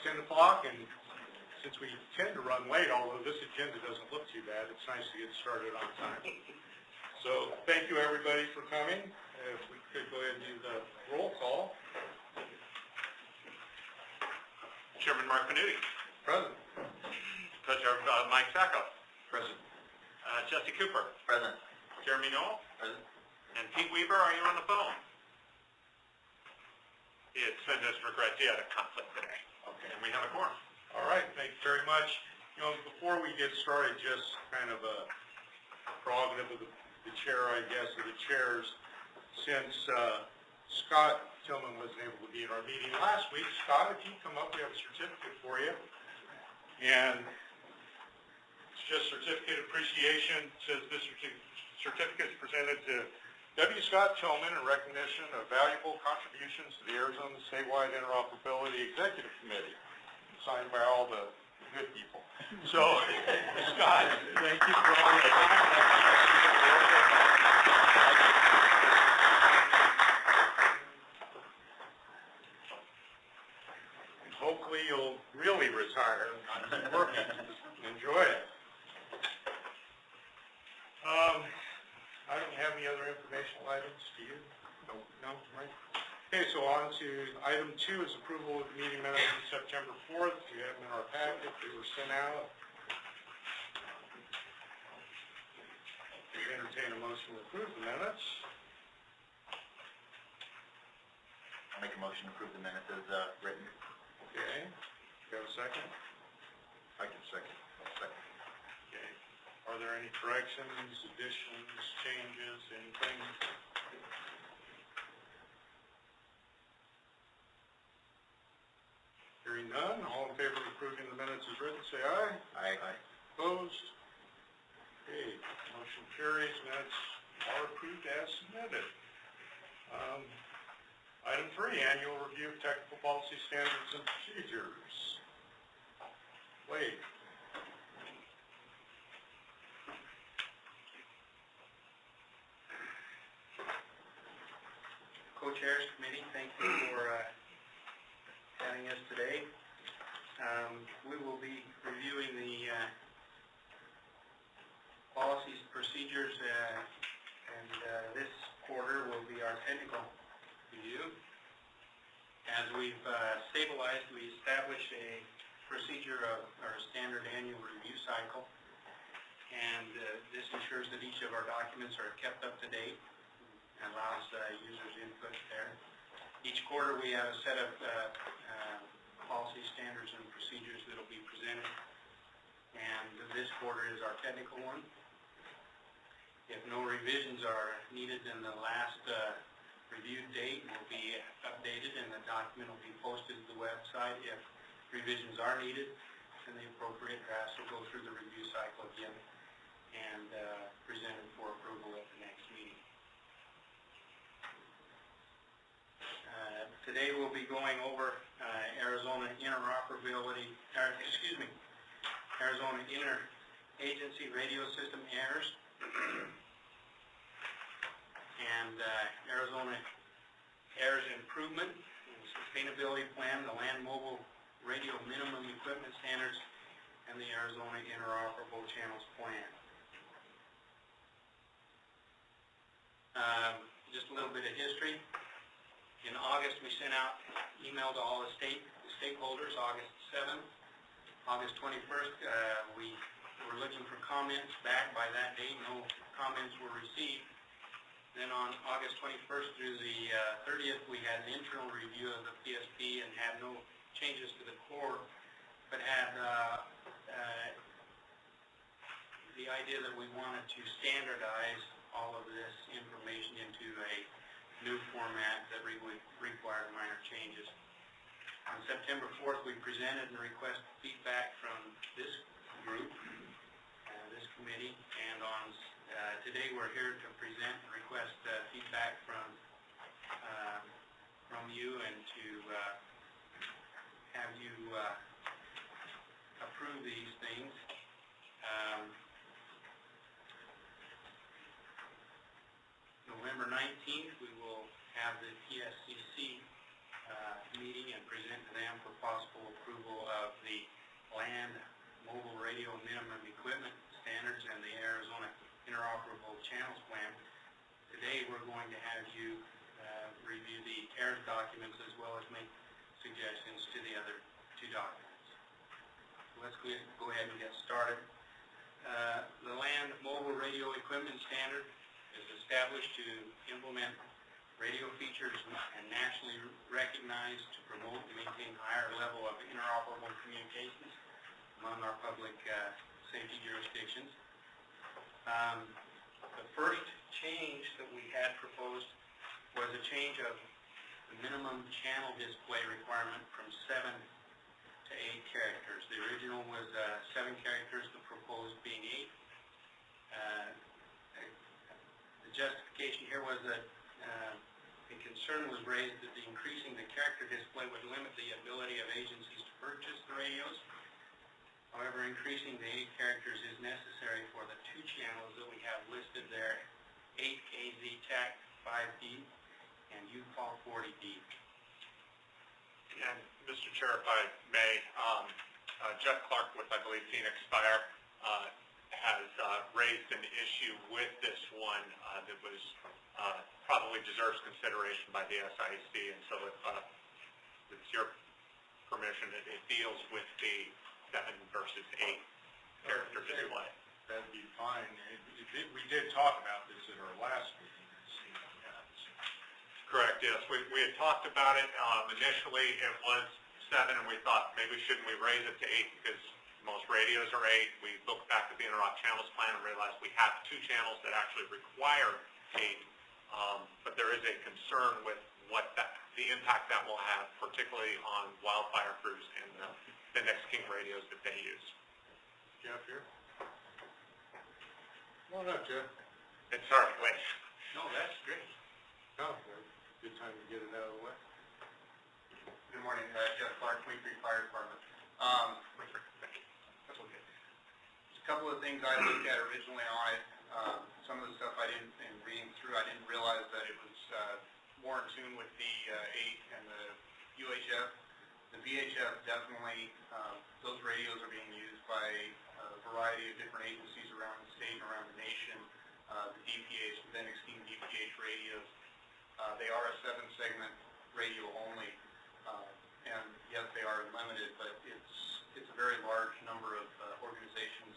10 o'clock, and since we tend to run late, although this agenda doesn't look too bad, it's nice to get started on time. So thank you everybody for coming. If we could go ahead and do the roll call. Chairman Mark Panuti. Present. Treasurer Mike Sacco. Present. Jesse Cooper. Present. Jeremy Knoll. Present. And Pete Weaver, are you on the phone? It's just regrets he had a conflict today. Okay. And we have a quorum. All right, thank you very much. You know, before we get started, just kind of a prerogative of the chair, I guess, or the chairs. Since Scott Tillman wasn't able to be at our meeting last week, Scott, if you come up, we have a certificate for you. And it's just certificate appreciation. It says this certificate is presented to W. Scott Tillman in recognition of valuable contributions to the Arizona Statewide Interoperability Executive Committee, signed by all the good people. So, Scott, thank you for all your time. And hopefully you'll really retire and keep working. Enjoy it. I don't have any other informational items. Do you? No? Right? Okay, so on to item 2 is approval of the meeting minutes of September 4th. You have them in our packet. They were sent out. We entertain a motion to approve the minutes. I'll make a motion to approve the minutes as written. Okay. Do you have a second? I can second. Second. Okay. Are there any corrections, additions, changes, anything? Hearing none, all in favor of approving the minutes as written, say aye. Aye. Aye. Opposed? Okay, motion carries. Minutes are approved as submitted. Item 3, annual review of technical policy standards and procedures. Wade. Co-chairs committee, thank you for having us today. We will be reviewing the policies, procedures, and this quarter will be our technical review. As we've stabilized, we established a procedure of our standard annual review cycle, and this ensures that each of our documents are kept up to date and allows users input there. Each quarter we have a set of policy standards and procedures that will be presented, and this quarter is our technical one. If no revisions are needed, then the last review date will be updated and the document will be posted to the website. If revisions are needed, then the appropriate drafts will go through the review cycle again and presented for approval at the next meeting. Today we'll be going over Arizona Interagency Radio System errors and Arizona Errors Improvement and Sustainability Plan, the Land Mobile Radio Minimum Equipment Standards, and the Arizona Interoperable Channels Plan. Just a little bit of history. In August, we sent out email to all the stakeholders, August 7th. August 21st, we were looking for comments back by that date. No comments were received. Then on August 21st through the 30th, we had an internal review of the PSP and had no changes to the core, but had the idea that we wanted to standardize all of this information into a new format that required minor changes. On September 4th, we presented and requested feedback from this group, this committee, and on today we're here to present and request feedback from you and to have you approve these things. November 19th, we will have the SIEC meeting and present to them for possible approval of the land mobile radio minimum equipment standards and the Arizona Interoperable Channels Plan. Today we're going to have you review the AIRS documents as well as make suggestions to the other two documents. So let's go ahead and get started. The land mobile radio equipment standard is established to implement radio features and nationally recognized to promote and maintain higher level of interoperable communications among our public safety jurisdictions. The first change that we had proposed was a change of the minimum channel display requirement from 7 to 8 characters. The original was 7 characters, the proposed being 8. The justification here was that the concern was raised that increasing the character display would limit the ability of agencies to purchase the radios. However, increasing the 8 characters is necessary for the 2 channels that we have listed there, 8 AZPSIC 5D and UCall 40D. And Mr. Chair, if I may, Jeff Clark with, I believe, Phoenix Fire has raised an issue with this one that was probably deserves consideration by the SIEC, and so if it's your permission, it deals with the 7 versus 8 character display. That'd be fine. We did talk about this at our last meeting. Correct, yes. We had talked about it. Initially, it was 7, and we thought maybe shouldn't we raise it to 8 because most radios are 8. We looked back at the Interop Channels Plan and realized we have 2 channels that actually require 8, but there is a concern with what the impact that will have, particularly on wildfire crews and the Next King radios that they use. Jeff here? Come on up, Jeff. And sorry, wait. No, that's great. Oh, good time to get it out of the way. Good morning, Jeff Clark, Queen Creek Fire Department. That's okay. There's a couple of things I looked at originally on it. Some of the stuff I didn't, in reading through, I didn't realize that it was more in tune with the 8 and the UHF. The VHF definitely, those radios are being used by a variety of different agencies around the state and around the nation. The DPH, the Next King DPH radios, they are a 7-segment radio only, and yes, they are limited, but it's a very large number of organizations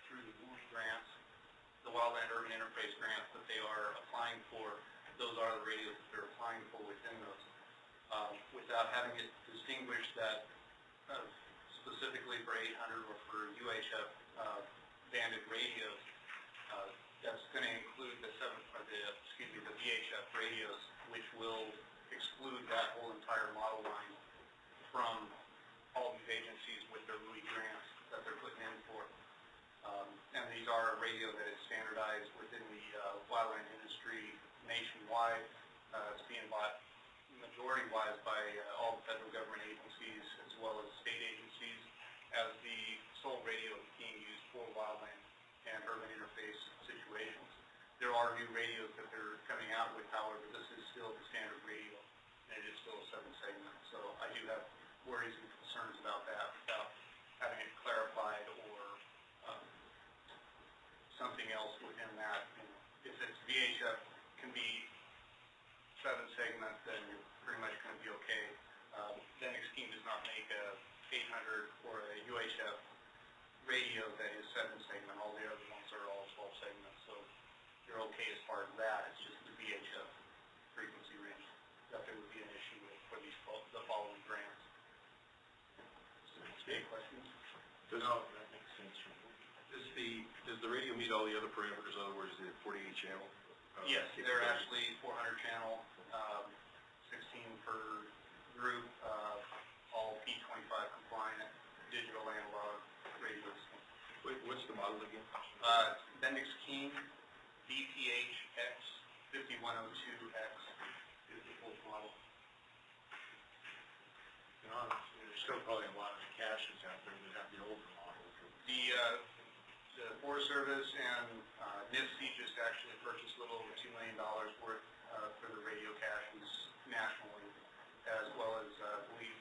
through the WUI grants, the Wildland Urban Interface grants that they are applying for. Those are the radios that they're applying for within those. Without having it distinguished that specifically for 800 or for UHF banded radios, that's going to include the VHF radios, which will exclude that whole entire model line from all these agencies with their WUI grants that they're putting in for. And these are a radio that is standardized within the wildland industry nationwide. It's being bought majority-wise by all the federal government agencies as well as state agencies as the sole radio being used for wildland and urban interface situations. There are new radios that they're coming out with, however, this is still the standard radio, and it is still a 7-segment. So I do have worries and concerns about that, without having it clarified or something else within that. If it's VHF can be 7-segment, then you're pretty much going to be okay. Then Xtreme does not make a 800 or a UHF radio that is 7-segment. All the other ones are all 12-segment, so you're okay as far as that. It's just the VHF frequency range that there would be an issue with for these the following grants. Any questions? No, that makes sense. Does the radio meet all the other parameters? In other words, the 48 channel? Yes, they're actually 400 channel, 16 per group, all P25 compliant, digital analog radios. Wait, what's the model again? Bendix King DPH-X 5102X is the full model. You know, there's still probably a lot of caches out there that have the older models. The Forest Service and NISC just actually purchased a little over $2 million worth for the radio caches nationally as well as, I believe,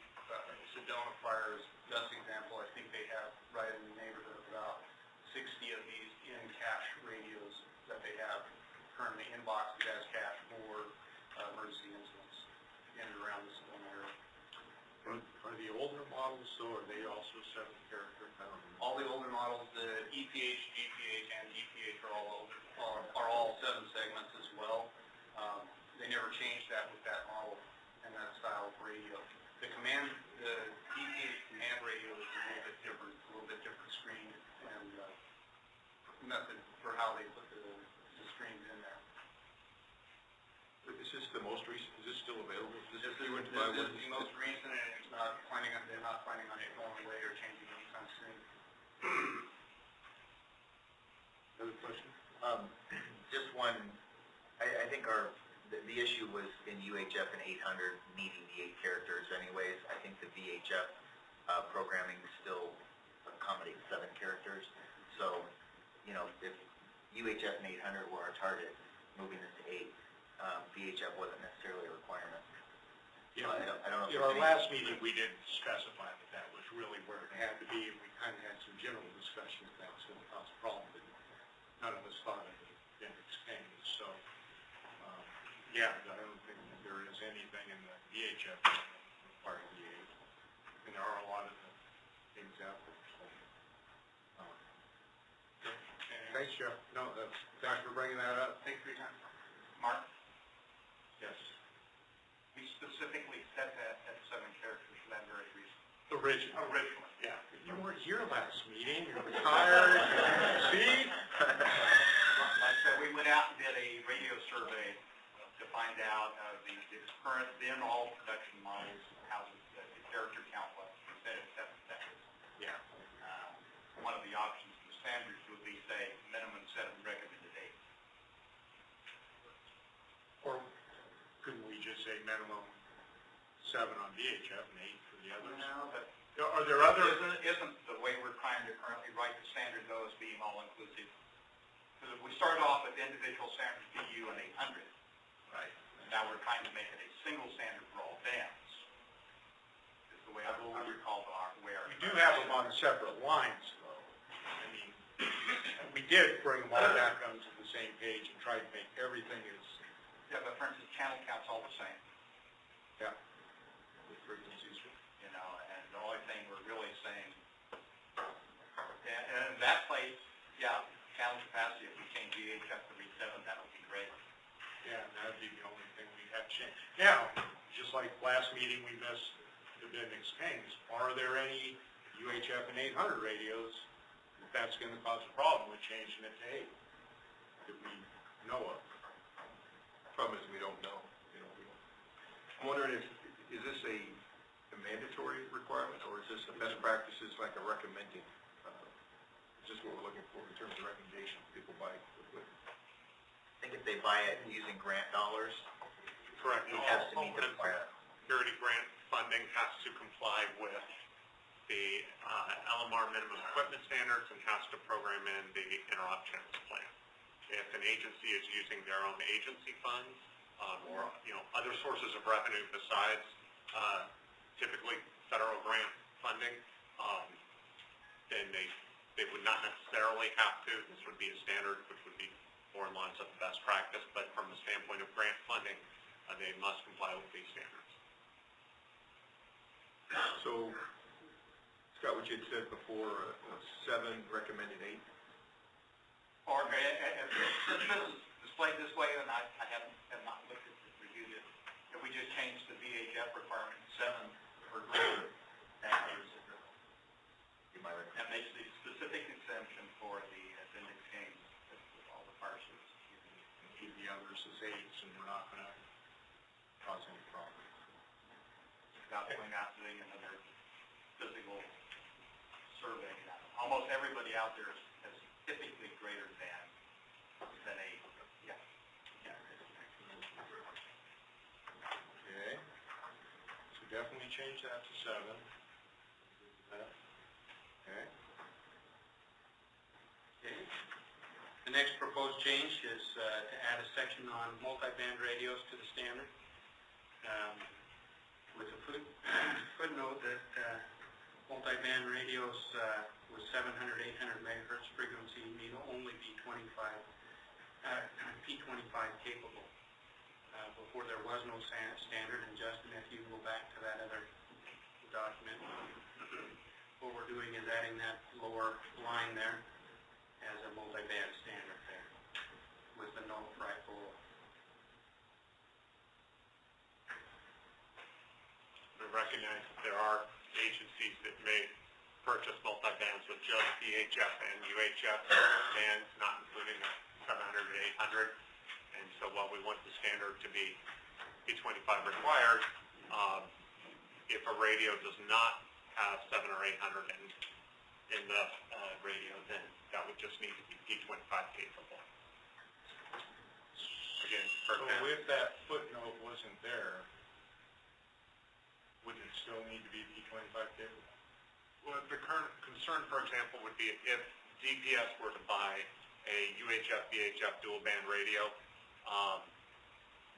Sedona Fire is the best example. I think they have right in the neighborhood of about 60 of these in-cache radios that they have currently in boxes as cache for emergency incidents in and around the Sedona area. Are the older models, so are they also 7-character? I don't know. All the older models, the EPH, GPH, and DPH are all 7 segments as well. They never changed that with that model and that style of radio. The DPH command radio is a little bit different screen and method for how they put the screens in there. Is this the most recent, is this still available? This is the most recent, and they're not planning on it going away or changing anytime soon. Other question? Just one, I think the issue was in UHF and 800 needing the 8 characters anyways. I think the VHF programming still accommodates 7 characters. So, you know, if UHF and 800 were our target, moving this to 8, VHF wasn't necessarily a requirement. Yeah, I don't know. in our last meeting, we didn't specify that was really where it had to be, and we kind of had some general discussion if that was going to cause a problem, but none of us thought it would have been so. Yeah, I don't think that there is anything in the VHF part of the 8, and there are a lot of things out there. So. Thanks, Jeff. No, thanks for bringing that up. Thanks for your time. Mark? Yes. We specifically set that at 7 characters for that very reason. Originally. Yeah. You weren't here last meeting. You're retired. See? Like I said, we went out and did a radio survey to find out the current, then all production models, how the character count was. We said it's 7 seconds. Yeah. One of the options in the standards would be, say, minimum 7, recommended 8. Or couldn't we just say minimum 7 on VHF and 8 for the others? No, but Are there other? isn't the way we're trying to currently write the standard, though, as being all-inclusive. Because if we started off with individual standards, PU and 800, Right. now we're trying to make it a single standard for all bands. Is the way I recall the way our... We do have them on separate lines, though. I mean, we did bring them all back onto the same page and try to make everything as... Yeah, but for instance, channel count's all the same. Yeah. The frequencies. You know, and the only thing we're really saying, and in that place, yeah, channel capacity, if we change VHF to read 7, that would be great. Yeah, that'd be the only thing we have changed. Now, just like last meeting, we missed the appendix things. Are there any UHF and 800 radios that's going to cause a problem with changing it to 8 that we know of? Problem is we don't know. You know, I'm wondering if, is this a mandatory requirement, or is this a best practices like a recommending? Is this what we're looking for in terms of recommendation people buy equipment? I think if they buy it using grant dollars, Correct. it has to meet the Homeland requirement. Security grant funding has to comply with the LMR minimum equipment standards and has to program in the interop channels plan. If an agency is using their own agency funds or other sources of revenue besides typically federal grant funding, then they would not necessarily have to. This would be a standard, which would be more in line with the best practice, but from the standpoint of grant funding, they must comply with these standards. So, Scott, what you had said before, 7, recommended 8? Or if this is displayed this way, and I have not looked at it, reviewed it, if we just change the VHF requirement to 7 for greater, that covers it. That makes the specific exemption for the appendix games with all the fire services. Keep the others as 8s, and we're not going to cause any problems. Without going out doing another physical survey. Almost everybody out there is typically greater than 8. Yeah. Okay. So definitely change that to 7. Okay. The next proposed change is to add a section on multi-band radios to the standard. with a footnote that multi-band radios with 700, 800 megahertz frequency need only be P25 capable. Before there was no standard, and Justin, if you go back to that other document, what we're doing is adding that lower line there as a multi-band standard there, with the note right below. We recognize that there are agencies that may purchase multi-bands with just VHF and UHF bands, not including the 700 and 800. And so while we want the standard to be P25 required, if a radio does not have 700 or 800 in the radio, then that would just need to be P25 capable. Again, for So example, if that footnote wasn't there, would it still need to be P25 capable? well, the current concern, for example, would be if DPS were to buy a UHF, VHF dual band radio,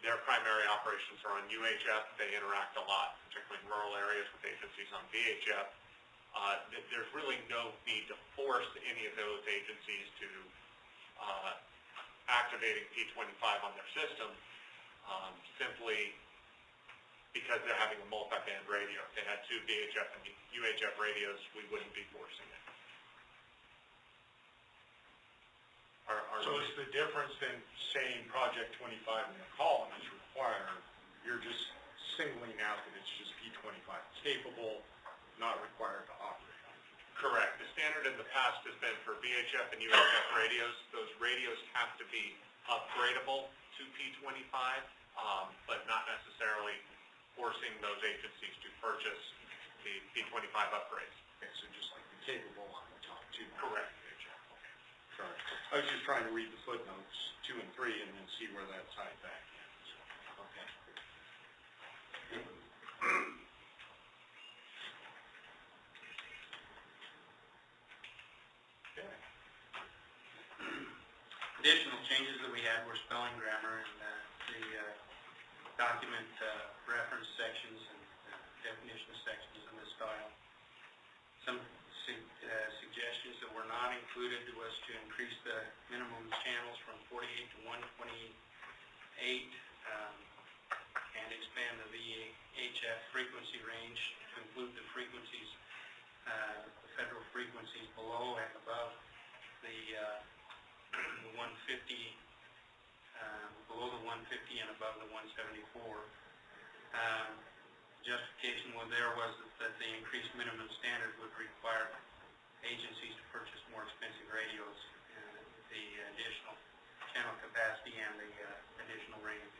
their primary operations are on UHF. They interact a lot, particularly in rural areas, with agencies on VHF. There's really no need to force any of those agencies to activating P25 on their system, simply because they're having a multi-band radio. If they had two VHF and UHF radios, we wouldn't be forcing it. So it's the difference in saying Project 25 in the column is required, you're just singling out that it's just P25 capable, not required to operate. Correct. The standard in the past has been for VHF and UHF radios. Those radios have to be upgradable to P25, but not necessarily forcing those agencies to purchase the P25 upgrades. Okay, so just like the capable on the top two. Correct. Sorry. I was just trying to read the footnotes 2 and 3 and then see where that tied back in. So, okay. Okay. Additional changes that we had were spelling, grammar, and the document reference sections and definition sections in the style. Some suggestions that were not included was to increase the minimum channels from 48 to 128 and expand the VHF frequency range to include the frequencies, the federal frequencies below and above the 150, below the 150 and above the 174. Justification was that the increased minimum standard would require agencies to purchase more expensive radios, the additional channel capacity and the additional range.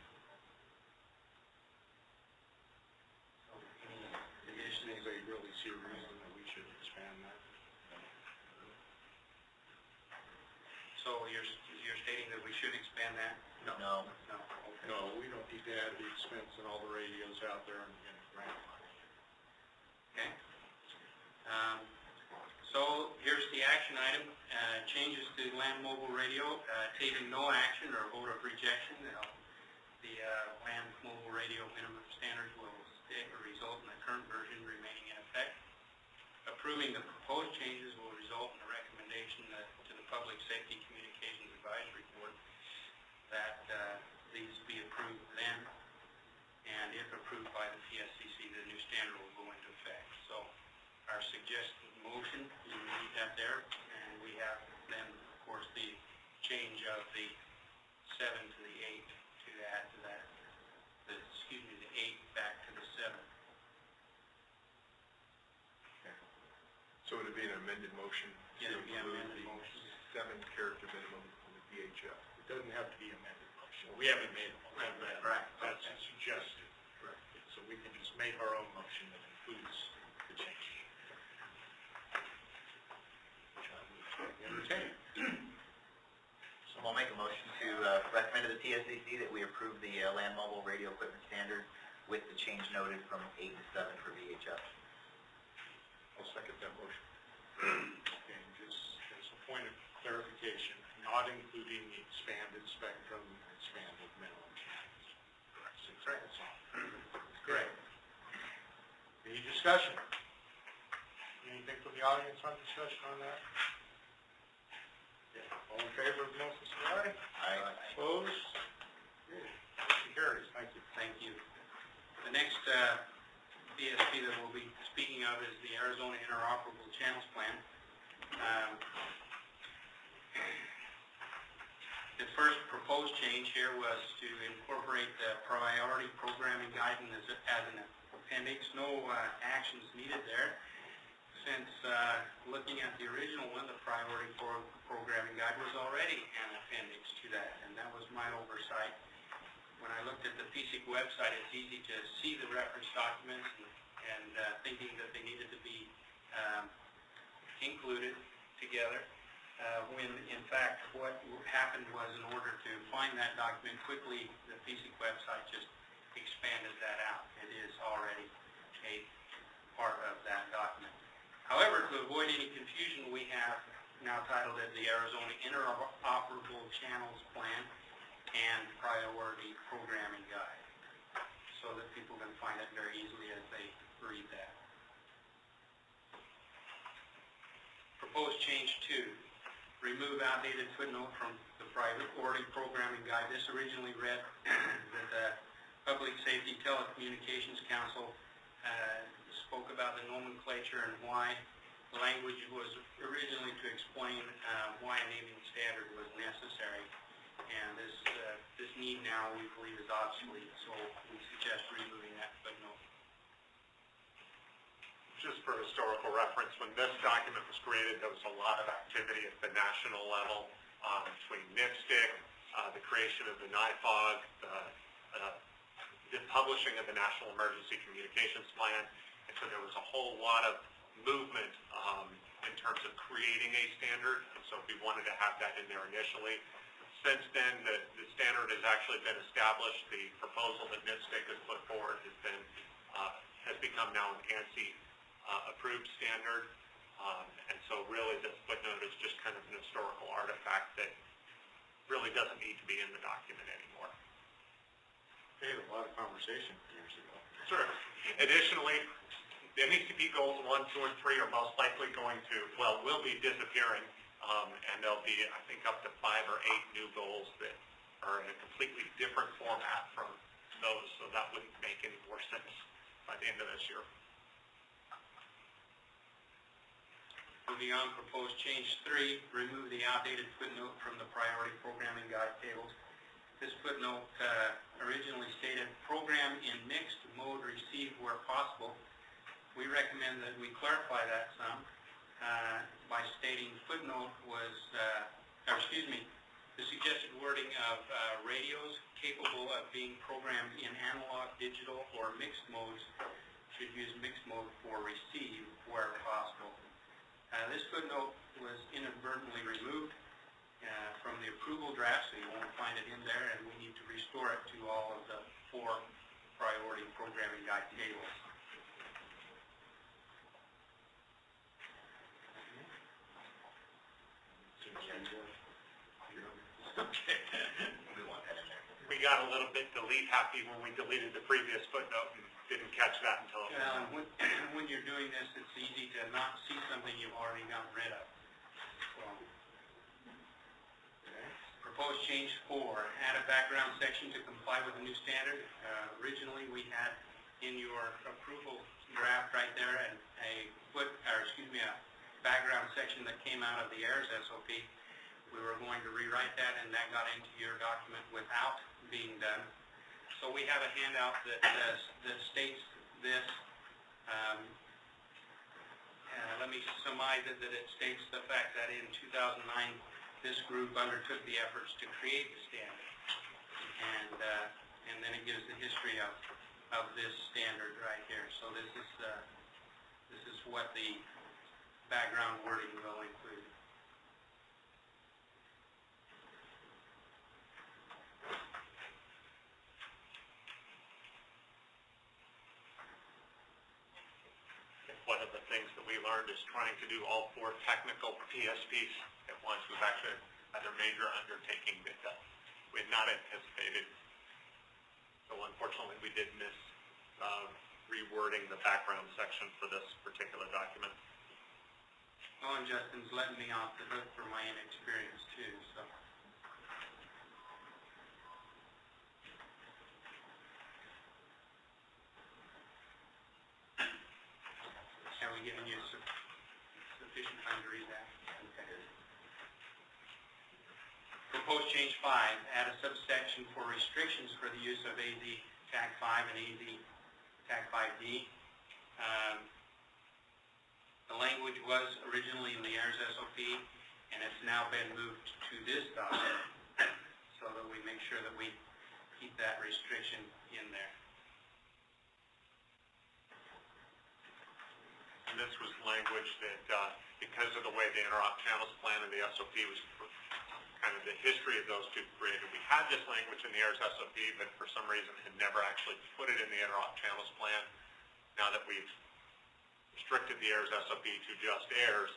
So any additions? Anybody really see a reason that we should expand that? So you're stating that we should expand that? No. No. Okay. No, we don't need to add the expense and all the radios out there and grant money. Okay. So here's the action item, changes to land mobile radio, taking no action or vote of rejection. The land mobile radio minimum standards will result in the current version remaining in effect. Approving the proposed changes will result in a recommendation to the Public Safety Communications Advisory Board that these be approved then, and if approved by the PSCC, the new standard will go into effect. So our suggested motion, you read that there, and we have then, of course, the change of the 7 to the 8 to add to that, the 8 back to the 7. Okay. So would it be an amended motion? Yeah, it'd be an include amended the motion. 7-character minimum for the VHF? It doesn't have to be amended motion. We haven't made a motion. Right. That's suggested. Right. So we can just make our own motion that includes the change. Which I would entertain. So we'll make a motion to recommend to the PSCC that we approve the land mobile radio equipment standard with the change noted from 8 to 7 for VHF. I'll second that motion. Okay, just as a point of clarification, not including the expanded spectrum, expanded minimum channels. Correct. That's all. Correct. Discussion. Anything from the audience on discussion on that? All in favor of the motion, say aye. Aye. Opposed? Motion carries. Thank you. Thank you. The next BSP that we'll be speaking of is the Arizona Interoperable Channels Plan. The first proposed change here was to incorporate the priority programming guidance as an appendix. No actions needed there, since looking at the original one, the priority programming guide was already an appendix to that, and that was my oversight. When I looked at the PSIC website, it's easy to see the reference documents and thinking that they needed to be included together, when in fact what happened was, in order to find that document quickly, the PSIC website just expanded that out. It is already a part of that document. However, to avoid any confusion, we have now titled it the Arizona Interoperable Channels Plan and Priority Programming Guide, so that people can find it very easily as they read that. Proposed change 2, remove outdated footnote from the Priority Programming Guide. This originally read that the Public Safety Telecommunications Council spoke about the nomenclature and why the language was originally to explain why a naming standard was necessary. And this need now, we believe, is obsolete, so we suggest removing that footnote. Just for historical reference, when this document was created, there was a lot of activity at the national level between NIPSTIC, the creation of the NIFOG, the publishing of the National Emergency Communications Plan, and so there was a whole lot of movement in terms of creating a standard, and so we wanted to have that in there initially. Since then, the standard has actually been established. The proposal that NIPSTIC has put forward has become now an ANSI approved standard, and so really this footnote is just kind of an historical artifact that really doesn't need to be in the document anymore. We had a lot of conversation years ago. Sure. Additionally, the NECP goals 1, 2, and 3 are most likely going to, will be disappearing, and there'll be, I think, up to 5 or 8 new goals that are in a completely different format from those, so that wouldn't make any more sense by the end of this year. Moving on, proposed change 3, remove the outdated footnote from the priority programming guide tables. This footnote originally stated program in mixed mode receive where possible. We recommend that we clarify that some by stating footnote was, the suggested wording of radios capable of being programmed in analog, digital, or mixed modes should use mixed mode for receive where possible. This footnote was inadvertently removed from the approval draft, so you won't find it in there, and we need to restore it to all of the 4 priority programming guide tables. Okay. We want that in there. We got a little bit delete happy when we deleted the previous footnote and didn't catch that until When you're doing this, it's easy to not see something you've already gotten rid of. So, proposed change 4, add a background section to comply with the new standard. Originally, we had in your approval draft right there a background section that came out of the AIRS SOP. We were going to rewrite that, and that got into your document without being done. So we have a handout that states this. Let me surmise it, that it states the fact that in 2009, this group undertook the efforts to create the standard, and then it gives the history of this standard right here. So this is what the background wording will include. one of the things that we learned is trying to do all 4 technical PSPs at once was actually another major undertaking that we had not anticipated. So unfortunately, we did miss reword rewording the background section for this particular document. Oh, and Justin's letting me off the hook for my inexperience too, so. Have we given you sufficient time to read that? Okay. Proposed change 5, add a subsection for restrictions for the use of AZPSIC 5 and AZPSIC 5D. The language was originally in the AIRS SOP, and it's now been moved to this document so that we make sure that we keep that restriction in there. And this was language that, because of the way the interop channels plan and the SOP was kind of the history of those two created, we had this language in the AIRS SOP, but for some reason had never actually put it in the interop channels plan. Now that we've restricted the AIRS SOP to just AIRS,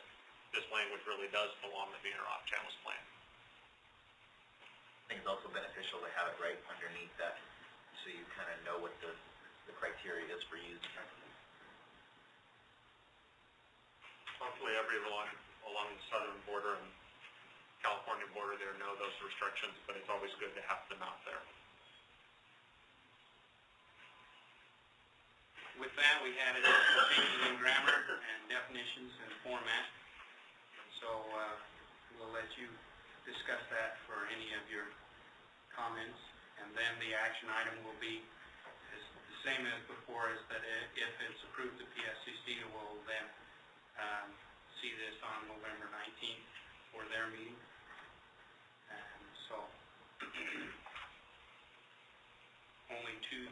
this language really does belong in the interop channels plan. I think it's also beneficial to have it right underneath that, so you kind of know what the criteria is for using it. Hopefully everyone along the southern border and California border there know those restrictions, but it's always good to have them out there. With that, we added some changes in grammar and definitions and format. So we'll let you discuss that for any of your comments. And then the action item will be the same as before, is that if it's approved at PSCC, we'll then see this on November 19th for their meeting. And so only two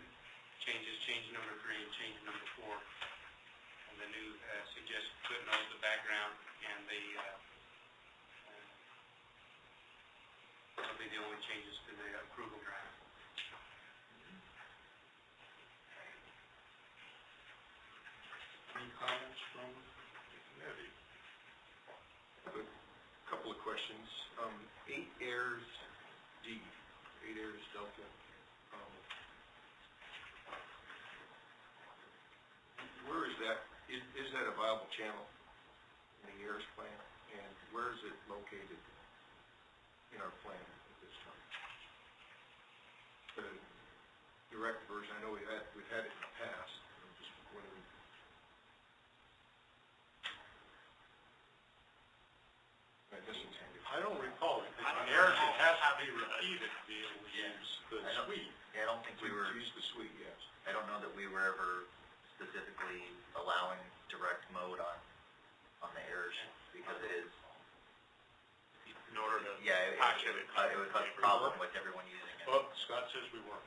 changes, change number 3 and change number 4. And the new suggested footnote, the background, and that'll be the only changes to the approval draft. Any comments from the committee? A couple of questions. 8 AIRS D, 8 AIRS Delta. Where is that? Is that a viable channel in the AIRS plan? And where is it located in our plan at this time? The direct version, I know we've had it in the past. I'm just wondering. I don't recall it. On AIRS, it has to be repeated to be able to use the suite. Yeah, I don't think we were, Use the suite, yes. I don't know that we were ever specifically allowing direct mode on the AIRS, because it is, In order to yeah, patch it. it would cause a problem with everyone using it. Well, Scott says we weren't.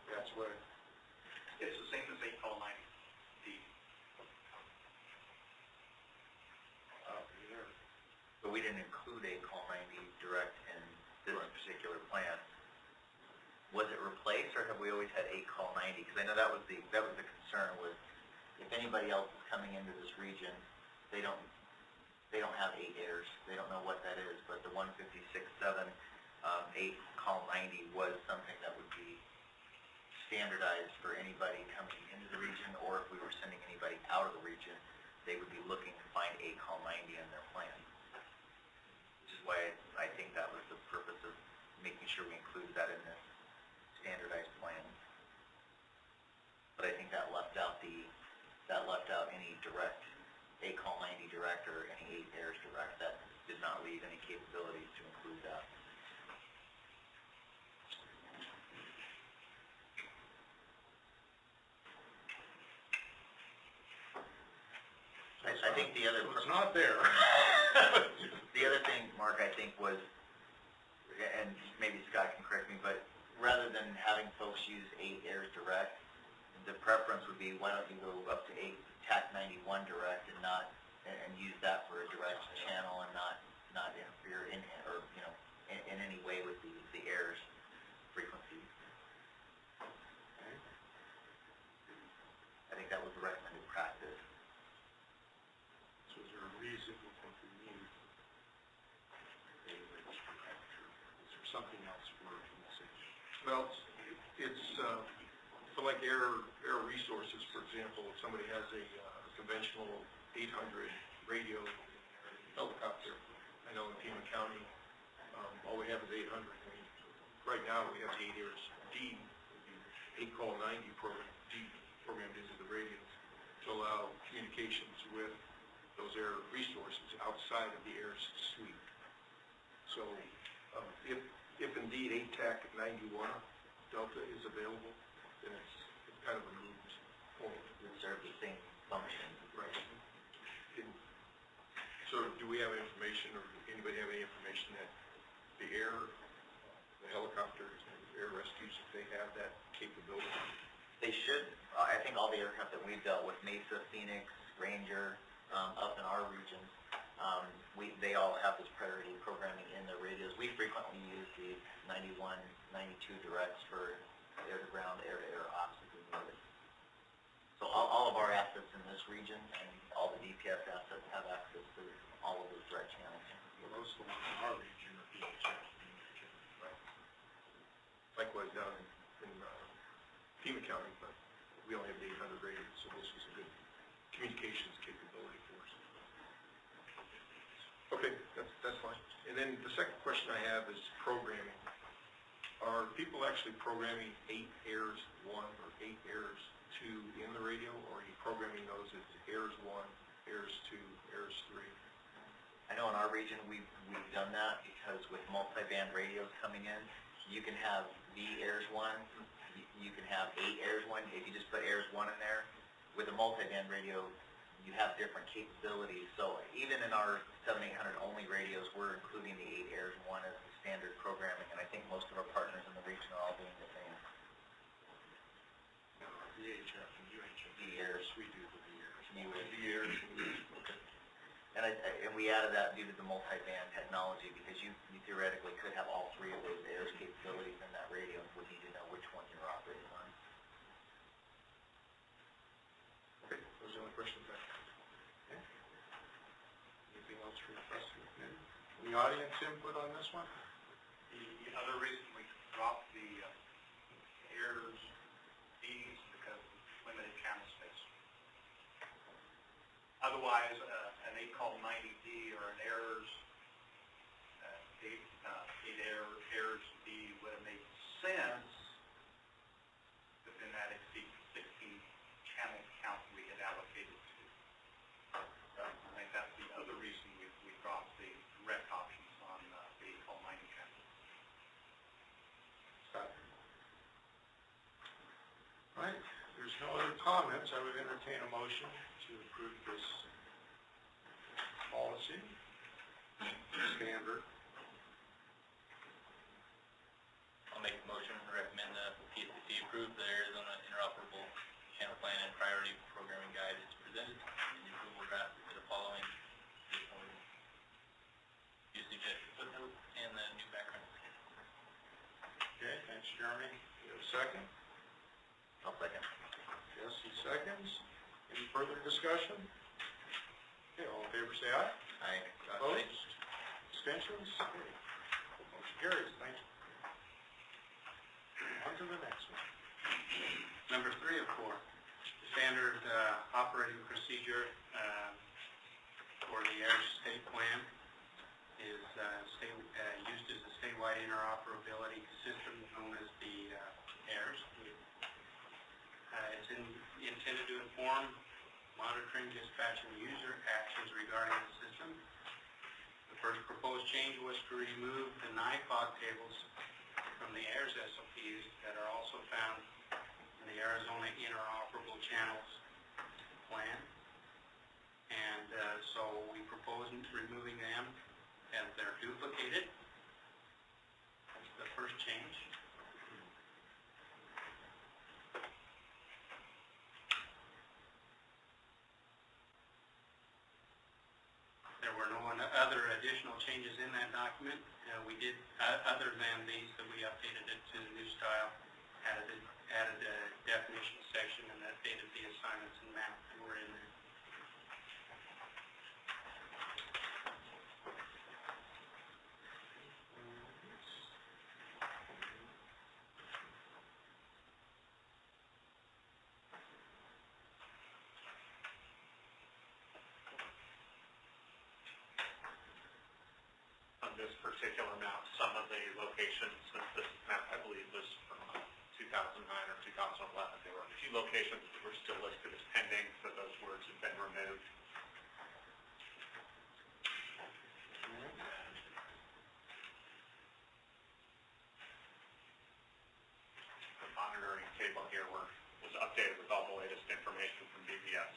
That's what. It's the same as 8 call 90. But we didn't include a call 90 direct in this particular plan. Was it replaced, or have we always had 8 call 90? Because I know that was the concern, was if anybody else is coming into this region, they don't have 8 AIRS. They don't know what that is. But the 156.7 8 call 90 was something that would be standardized for anybody coming into the region, or if we were sending anybody out of the region, they would be looking to find 8 call 90 in their plan. Which is why I think that was the purpose of making sure we included that in this standardized plan. But I think that left out any direct 8 call 90 direct or any 8 AIRS direct. That did not leave any capabilities to include that. I think the other... It's not there. The other thing, Mark, I think was, and maybe Scott can correct me, but rather than having folks use 8 AIRS direct, the preference would be, why don't you go up to 8 TAC 91 direct and use that for a direct channel and not interfere in any way with the AIRS frequency. I think that was the recommended practice. So is there a reason we think we need is there something else we're missing? Well, it's like air resources, for example, if somebody has a conventional 800 radio helicopter, I know in Pima County, all we have is 800. I mean, right now we have the 8 Airs D, 8 call 90 program, D programmed into the radios to allow communications with those air resources outside of the air's suite. So if indeed 8TAC 91 Delta is available, then it's kind of a moot point. It serves the same function. Right. So do we have information, or anybody have any information that the helicopters, air rescues, if they have that capability? They should. I think all the aircraft that we've dealt with, Mesa, Phoenix, Ranger, up in our region, they all have this priority programming in their radios. We frequently use the 91, 92 directs for air-to-ground, air-to-air ops if we need it. So all of our assets in this region and all the DPS assets have access to all of those direct channels. Well, those are the ones in our region are VHF. Right. Likewise down in Pima County, but we only have the 800 radios, so this is a good communications capability for us. Okay, that's fine. And then the second question I have is programming. Are people actually programming 8 Airs 1 or 8 Airs 2 in the radio, or are you programming those as Airs 1, Airs 2, Airs 3? I know in our region we've done that because with multi-band radios coming in, you can have the Airs 1, you can have 8 Airs 1. If you just put Airs 1 in there, with a multi-band radio, you have different capabilities. So even in our 7800 only radios, we're including the 8 Airs 1 as the standard programming, and I think most of our partners in the region are all doing the same. VHF and UHF. The Airs. We do the VHF. The Airs. Okay. And we added that due to the multi-band technology because you theoretically could have all 3 of those Airs capabilities in that radio and would need to know which one you're operating on. Okay, those are the only questions I have. Okay. Anything else for us? Any audience input on this one? The other reason we dropped the Airs Ds because of limited channel space. Otherwise, an 8 call 90D or an Airs 8 Airs D would have made sense within that exceed 16 channel count we had allocated to. I think that's the other reason we dropped the direct options on the 8 call 90 channel. Right, there's no other comments. I would entertain a motion to approve this policy standard. I'll make a motion to recommend the PSCC approve the Arizona Interoperable Channel Plan and Priority Programming Guide as presented, and the approval draft for the following usage footnote and the new background. Okay, thanks, Jeremy. You have a second? I'll second. Jesse seconds. Any further discussion? Okay, all in favor say aye. Aye. Opposed? Abstentions? Okay. Motion carries. Thank you. On to the next one. Number 3 of 4, the standard operating procedure for the AIRS state plan is used as a statewide interoperability system known as the AIRS. It's intended to inform monitoring, dispatch, and user actions regarding the system. The first proposed change was to remove the NIFOG tables from the AIRS SOPs that are also found in the Arizona Interoperable Channels Plan. And so we propose removing them as they're duplicated. That's the first change. There were no other additional changes in that document. We did, other than these, that we updated it to the new style, added a definition section, and updated the assignments and map that were in there. particular map some of the locations, since this map, I believe, was from 2009 or 2011. There were a few locations that were still listed as pending, so those words have been removed. The monitoring table here was updated with all the latest information from BPS.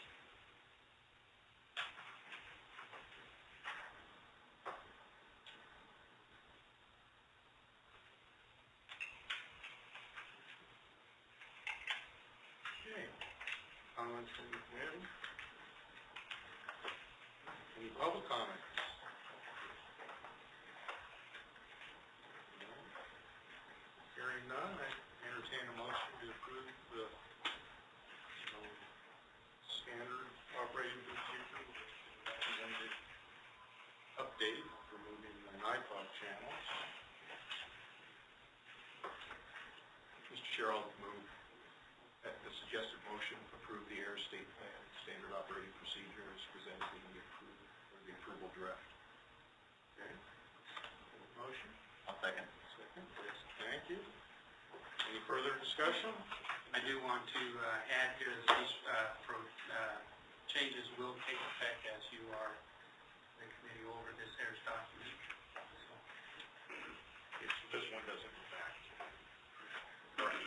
Okay. Comments from the committee? Any public comments? No? Hearing none, I entertain a motion to approve the standard operating procedure recommended update, removing the NIPOD channels. Mr. Chair, I'll move that the suggested motion approve the Air State Plan standard operating procedure as presented in the approval draft. Okay. Motion? I'll second. Second. Yes, thank you. Any further discussion? I do want to add here that these changes will take effect as you are the committee over this AIRS document. So, Yes, this one doesn't go back. Correct.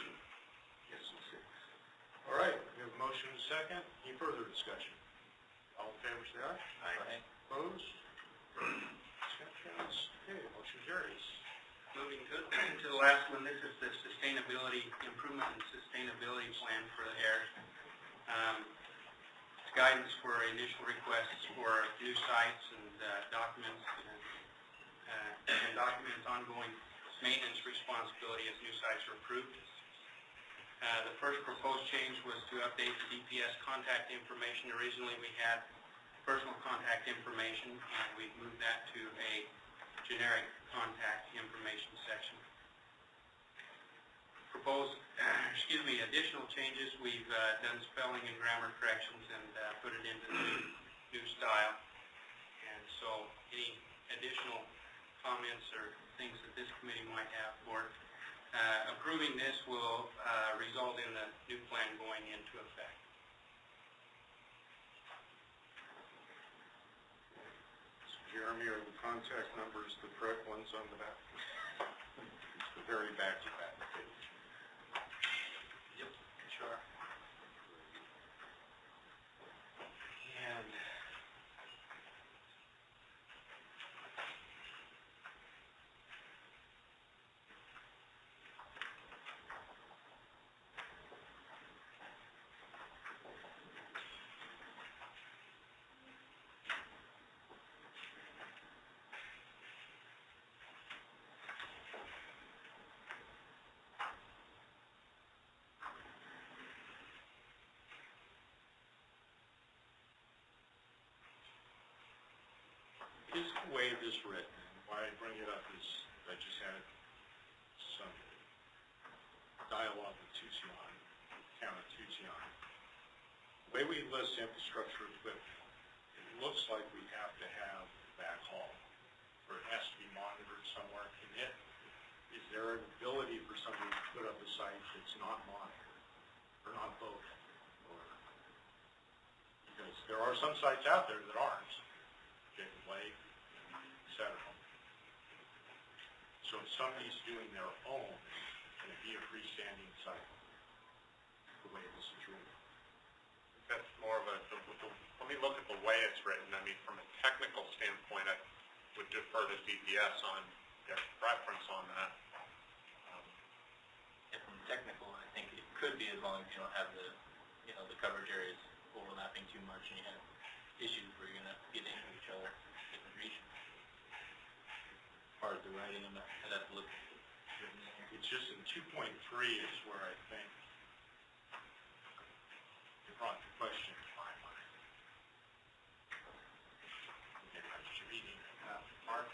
Yes, it's 6. All right, we have a motion and a second. Any further discussion? All in favor, say aye. Aye. Opposed? Abstentions? Okay, motion carries. moving to the last one, this is the sustainability, improvement and sustainability plan for the AIRS. It's guidance for initial requests for new sites and documents and documents ongoing maintenance responsibility as new sites are approved. The first proposed change was to update the DPS contact information. Originally we had personal contact information, and we've moved that to a generic contact information section. Proposed, additional changes, we've done spelling and grammar corrections and put it into the new style. And so any additional comments or things that this committee might have for approving this will result in the new plan going into effect. Jeremy, are the contact numbers the correct ones on the back? It's the very back to back page. Yep, sure. And Is the way this written, and why I bring it up is I just had some dialogue with Tucson, town of Tucson. The way we list infrastructure equipment, it looks like we have to have backhaul, or it has to be monitored somewhere. Is there an ability for somebody to put up a site that's not monitored, or not both? Because there are some sites out there that aren't. Jacob Lake, etc. So if somebody's doing their own, can it be a freestanding site, the way this is written? That's more of a, let me look at the way it's written. I mean, from a technical standpoint, I would defer to DPS on their preference on that. If from technical, I think it could be as long as you don't have the, the coverage areas overlapping too much and you have issues where you're going to get into each other, different regions. Part of the writing, I'd have to look. It's just in 2.3 is where I think it brought the question to my mind. Maybe I'm just reading it. Mark,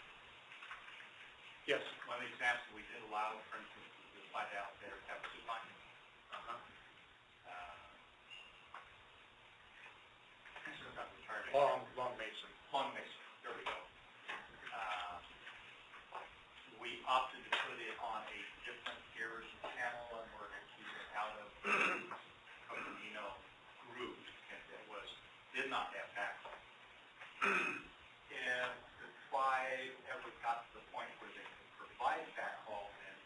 Yes. one example we did allow, for instance, the slide out there, SIEC. Long Mason. Long Mason, there we go. did not have backhaul. And why have we got to the point where they can provide backhaul and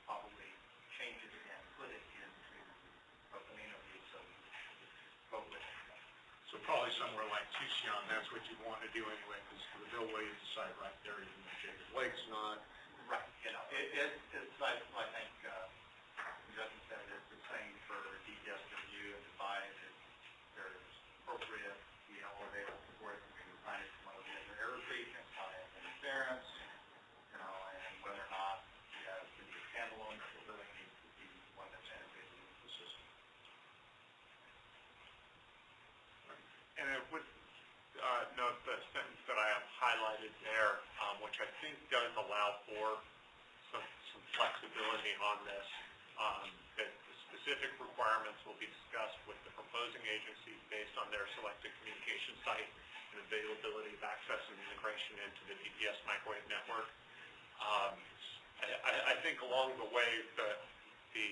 probably change it and put it into what the name of the utility go with? So probably somewhere like Tucson, that's what you want to do anyway, because the Billway is the site right there, even though Jacobs Lake's not. Right, you know, it's like, I think, Justin said, it's the same for DSW and Divide, there's appropriate, you know, where they will support it, we can find it from other air treatment, find interference, you know, and whether or not the standalone building needs to be one that's integrated into the system. And I would note the sentence that I have highlighted there, which I think does allow for some flexibility on this, that the specific requirements will be discussed with the proposing agency based on their selected communication site and availability of access and integration into the DPS microwave network. I think along the way, the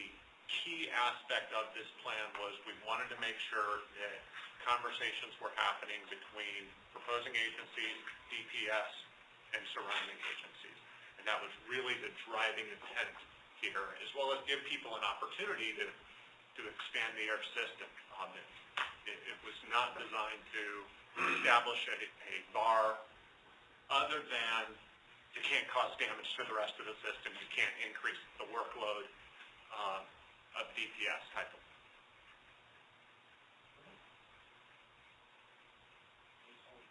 key aspect of this plan was we wanted to make sure that conversations were happening between proposing agencies, DPS, and surrounding agencies. And that was really the driving intent here, as well as give people an opportunity to expand the air system. It was not designed to establish a bar other than you can't cause damage to the rest of the system, you can't increase the workload of DPS type of.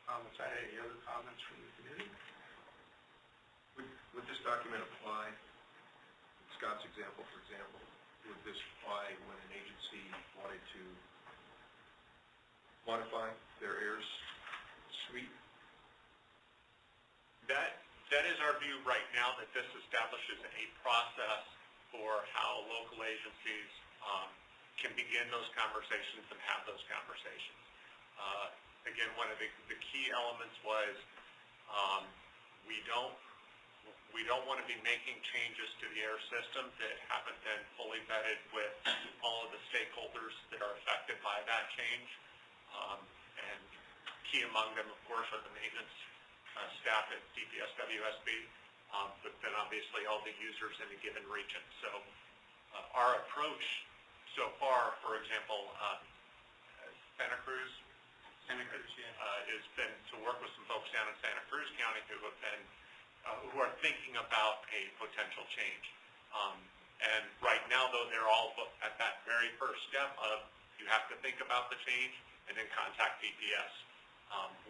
Comments? Any other comments from the community? Would this document apply, Scott's example, for example, would this apply when an agency wanted to modify their air suite? That is our view right now, that this establishes a process for how local agencies can begin those conversations and have those conversations. Again, one of the key elements was we don't want to be making changes to the air system that haven't been fully vetted with all of the stakeholders that are affected by that change. And key among them, of course, are the maintenance staff at DPS WSB, but then obviously all the users in a given region. So our approach so far, for example, Santa Cruz, has been to work with some folks down in Santa Cruz County who have been who are thinking about a potential change. And right now, though, they're all at that very first step of you have to think about the change and then contact DPS.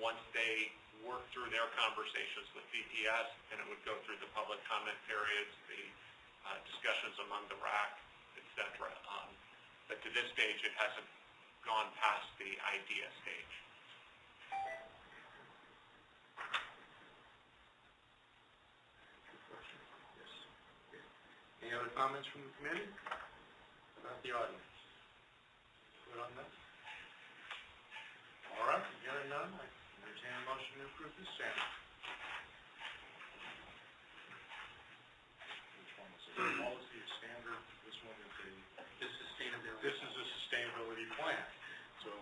Once they work through their conversations with DPS, and it would go through the public comment periods, the discussions among the RAC, et cetera. But to this stage, it hasn't gone past the idea stage. Any other comments from the committee about the audience? Good on that? All right, hearing none, I entertain a motion to approve this standard. Which one is it? Policy standard, this one is The sustainability. This is a sustainability plan. So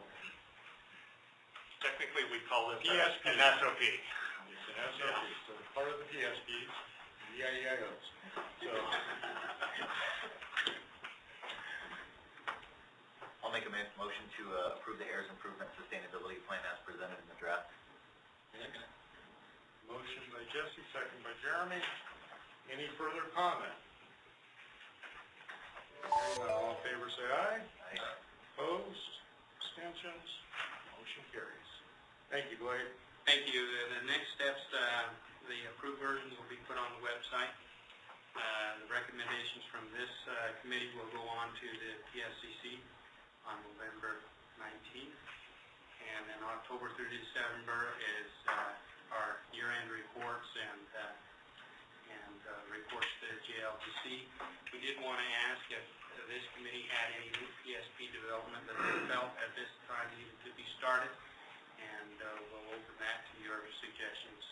Technically, we call this PSP. an SOP. it's an SOP, so it's part of the PSPs, the EIEIOs. So I'll make a motion to approve the AIRS Improvement Sustainability Plan as presented in the draft. motion by Jesse, second by Jeremy. Any further comment? Hearing none, all in favor say aye. Aye. Opposed? Abstentions? Motion carries. Thank you, Blake. Thank you. The next steps, the approved version will be put on the website. The recommendations from this committee will go on to the SIEC on November 19th. And then October through December is our year-end reports and reports to the JLTC. We did want to ask if this committee had any new PSP development that they felt at this time needed to be started, and we'll open that to your suggestions.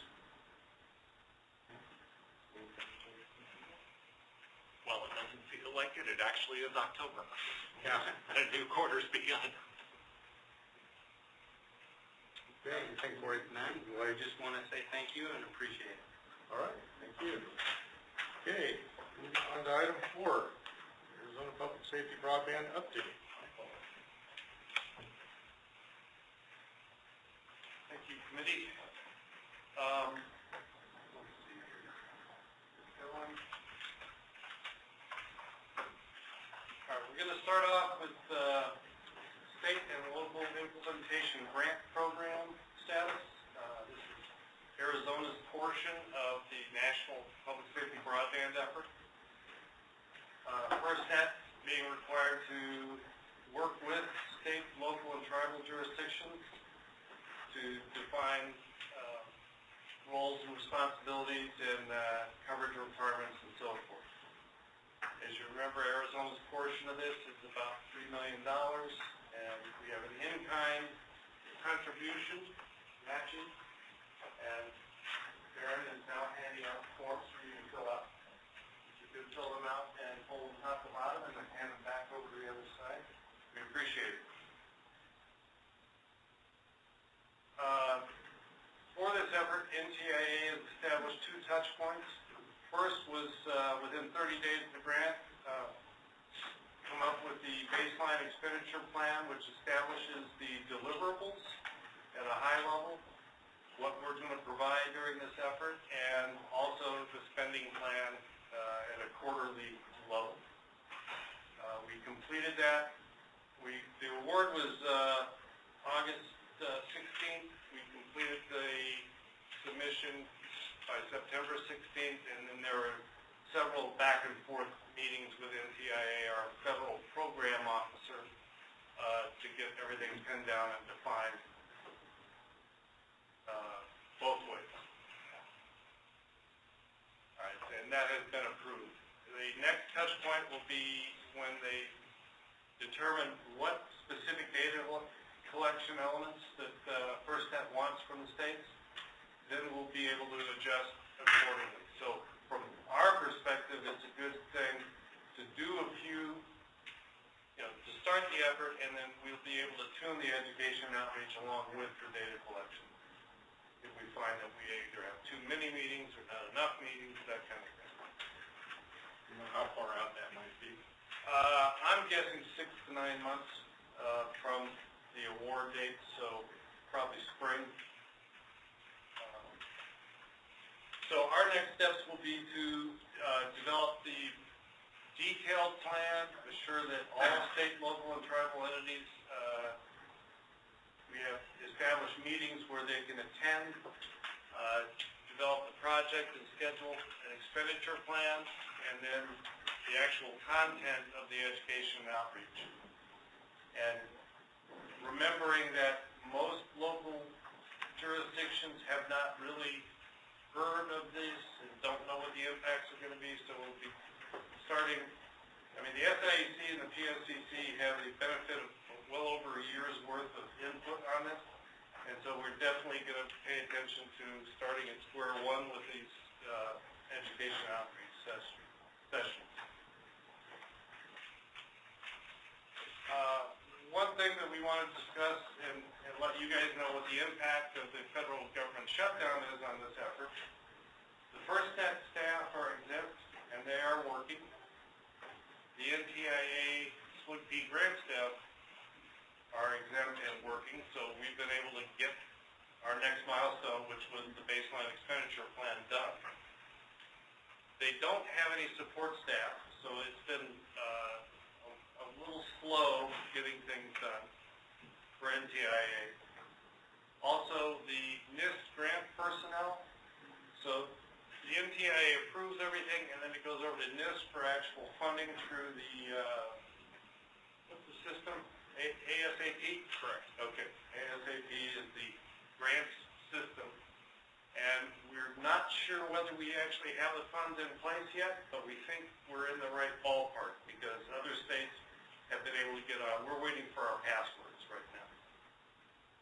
Well, it doesn't feel like it. It actually is October. Yeah. And a new quarter's begun. Okay, thank you, Cory. None, I just want to say thank you and appreciate it. All right, thank you. Okay, moving on to item 4, Arizona Public Safety Broadband Update. Thank you, committee. Let's see here. Go on. All right, we're going to start off with state and local implementation grant program status. This is Arizona's portion of the National Public Safety Broadband effort. First step being required to work with state, local, and tribal jurisdictions to define roles and responsibilities and coverage requirements and so forth. As you remember, Arizona's portion of this is about $3 million, and we have an in-kind contribution matching, and Darren is now handing out forms for you to fill out. You can fill them out and pull them top to bottom and then hand them back over to the other side. We appreciate it. For this effort, NTIA has established 2 touch points. First was within 30 days of the grant, come up with the baseline expenditure plan, which establishes the deliverables at a high level, what we're going to provide during this effort, and also the spending plan at a quarterly level. We completed that. The award was August 16th. We completed the submission by September 16th, and then there were several back and forth meetings with NTIA, our federal program officer, to get everything pinned down and defined both ways. All right, and that has been approved. The next touch point will be when they determine what specific data collection elements that First Net wants from the states. Then we'll be able to adjust accordingly. So from our perspective, it's a good thing to do a few, to start the effort, and then we'll be able to tune the education outreach along with the data collection. If we find that we either have too many meetings or not enough meetings, that kind of thing. You know how far out that might be? I'm guessing 6 to 9 months from the award date, so probably spring. So our next steps will be to develop the detailed plan, assure that all state, local, and tribal entities, we have established meetings where they can attend, develop the project and schedule an expenditure plan, and then the actual content of the education and outreach. And remembering that most local jurisdictions have not really heard of this and don't know what the impacts are going to be, so we'll be starting, the SIEC and the PSCC have the benefit of well over a year's worth of input on this, and so we're definitely going to pay attention to starting at square one with these education outreach sessions. One thing that we want to discuss and let you guys know what the impact of the federal government shutdown is on this effort. The First Net staff are exempt, and they are working. The NTIA SWIC grant staff are exempt and working, so we've been able to get our next milestone, which was the baseline expenditure plan, done. They don't have any support staff, so it's been a little slow getting things done for NTIA. Also, the NIST grant personnel, so the NTIA approves everything, and then it goes over to NIST for actual funding through the, what's the system? ASAP? Correct. Okay. ASAP is the grants system. And we're not sure whether we actually have the funds in place yet, but we think we're in the right ballpark because other states have been able to get on. We're waiting for our passwords right now.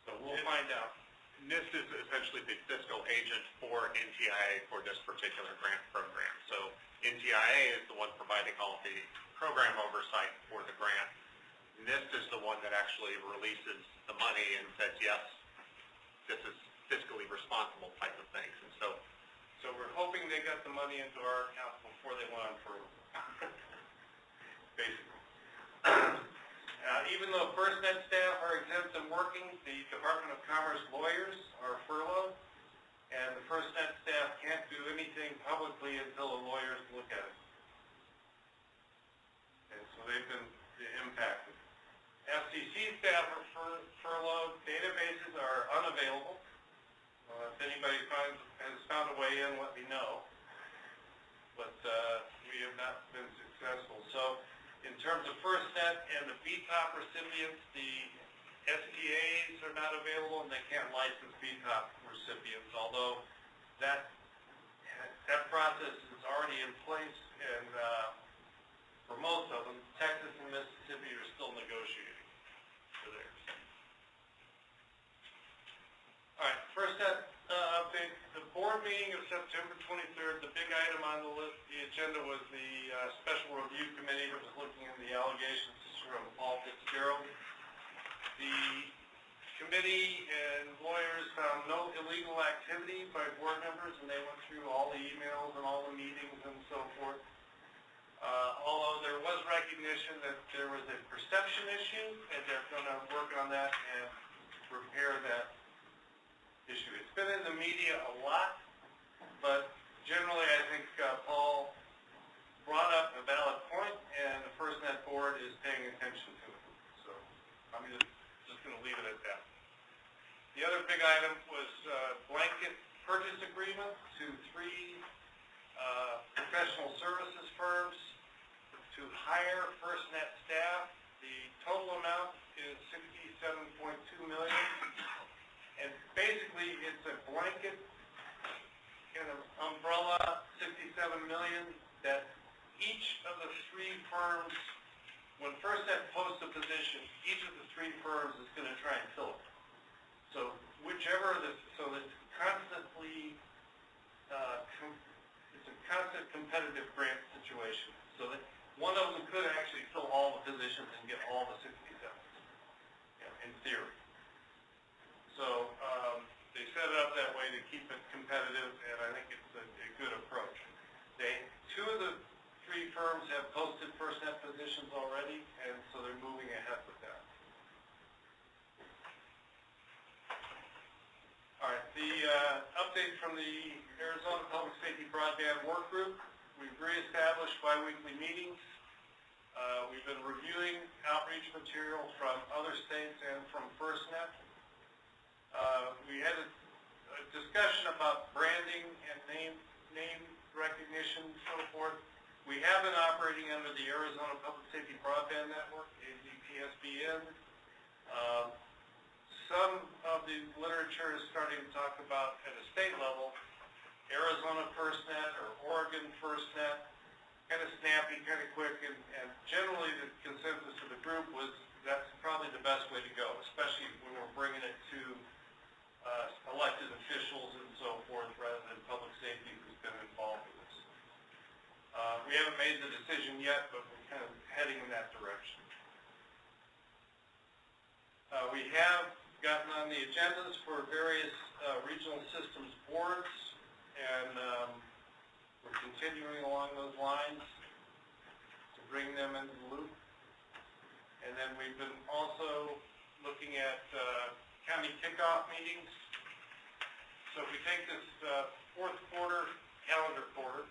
So we'll find out. NIST is essentially the fiscal agent for NTIA for this particular grant program. So NTIA is the one providing all the program oversight for the grant. NIST is the one that actually releases the money and says, yes, this is fiscally responsible type of things. And so we're hoping they got the money into our account before they went on furlough. Basically. Even though FirstNet staff are exempt and working, the Department of Commerce lawyers are furloughed, and the FirstNet staff can't do anything publicly until the lawyers look at it. And so they've been impacted. FCC staff are furloughed. Databases are unavailable. If anybody has found a way in, let me know. But we have not been successful. So in terms of FirstNet and the BTOP recipients, the STAs are not available and they can't license BTOP recipients, although that process is already in place, and for most of them, Texas and Mississippi are still negotiating for theirs. All right, FirstNet update. The board meeting of September 23rd, the big item on the agenda was the special review committee that was looking into the allegations from Paul Fitzgerald. The committee and lawyers found no illegal activity by board members, and they went through all the emails and all the meetings and so forth. Although there was recognition that there was a perception issue, and they're going to work on that and repair that issue. It's been in the media a lot, but generally I think Paul brought up a valid point, and the FirstNet board is paying attention to it. So I'm just going to leave it at that. The other big item was blanket purchase agreement to 3 professional services firms to hire FirstNet staff. The total amount is $67.2 million. And basically, it's a blanket kind of umbrella, $67 million, that each of the 3 firms, when FirstNet posts a position, each of the 3 firms is going to try and fill it. So whichever, so it's constantly, it's a constant competitive grant situation. So that one of them could actually fill all the positions and get all the 67, in theory. So they set it up that way to keep it competitive, and I think it's a good approach. 2 of the 3 firms have posted FirstNet positions already, and so they're moving ahead with that. All right, the update from the Arizona Public Safety Broadband Work Group. We've reestablished biweekly meetings. We've been reviewing outreach material from other states and from FirstNet. We had a discussion about branding and name recognition and so forth. We have been operating under the Arizona Public Safety Broadband Network, AZPSIC. Some of the literature is starting to talk about, at a state level, Arizona FirstNet or Oregon FirstNet, kind of snappy, kind of quick, and generally the consensus of the group was that's probably the best way to go, especially when we're bringing it to elected officials and so forth, rather than public safety who's been involved in this. We haven't made the decision yet, but we're kind of heading in that direction. We have gotten on the agendas for various regional systems boards, and we're continuing along those lines to bring them into the loop. And then we've been also looking at county kickoff meetings. So if we take this fourth quarter, calendar quarter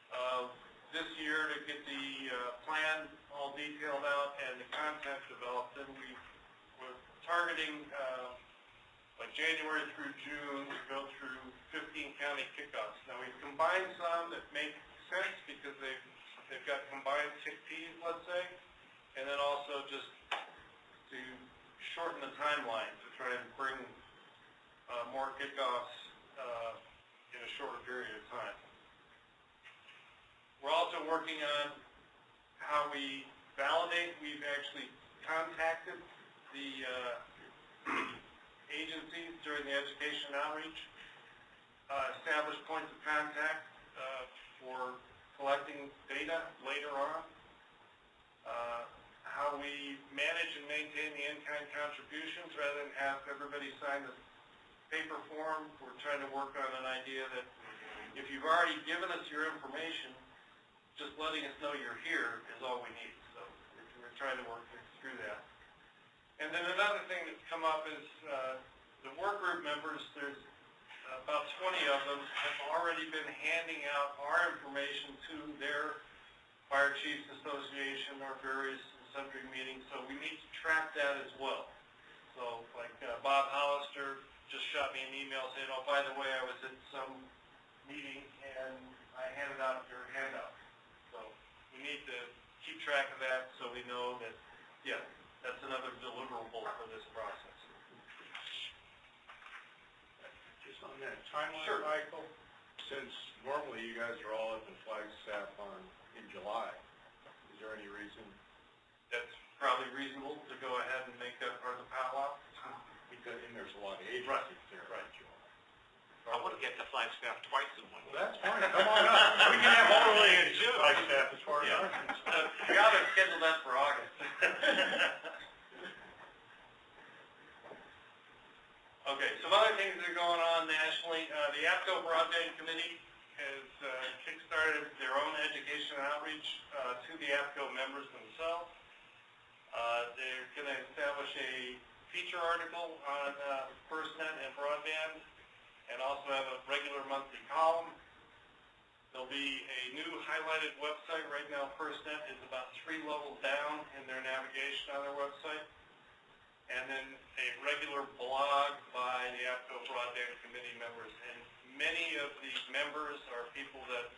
of this year to get the plan all detailed out and the content developed, then we're targeting like January through June to go through 15 county kickoffs. Now we've combined some that make sense because they've got combined CICPs, let's say, and then also just to shorten the timeline to try and bring more kickoffs in a shorter period of time. We're also working on how we validate. We've actually contacted the agencies during the education outreach, established points of contact for collecting data later on, how we manage and maintain the in-kind contributions rather than have everybody sign the paper form. We're trying to work on an idea that if you've already given us your information, just letting us know you're here is all we need. So we're trying to work through that. And then another thing that's come up is the work group members, there's about 20 of them have already been handing out our information to their Fire Chiefs Association or various sundry meetings, so we need to track that as well. So like Bob Hollister just shot me an email saying, oh, by the way, I was at some meeting and I handed out your handout. So we need to keep track of that so we know that, yeah, that's another deliverable for this process. Just on that timeline, Sure. Michael, since normally you guys are all at the Flagstaff in July, is there any reason? That's probably reasonable to go ahead and make that part of the powwow. Because there's a lot of agencies there. Right. in July. I want to get to Flagstaff twice in one. Well, that's fine, come on up. We can have overlay in June. Flagstaff as far as Yeah. I'm concerned. We ought to schedule that for August. Okay, some other things that are going on nationally. The APCO Broadband Committee has kick-started their own education and outreach to the APCO members themselves. They're going to establish a feature article on FirstNet and broadband, and also have a regular monthly column. There'll be a new highlighted website. Right now, FirstNet is about 3 levels down in their navigation on their website. And then a regular blog by the APCO Broadband Committee members. And many of the members are people that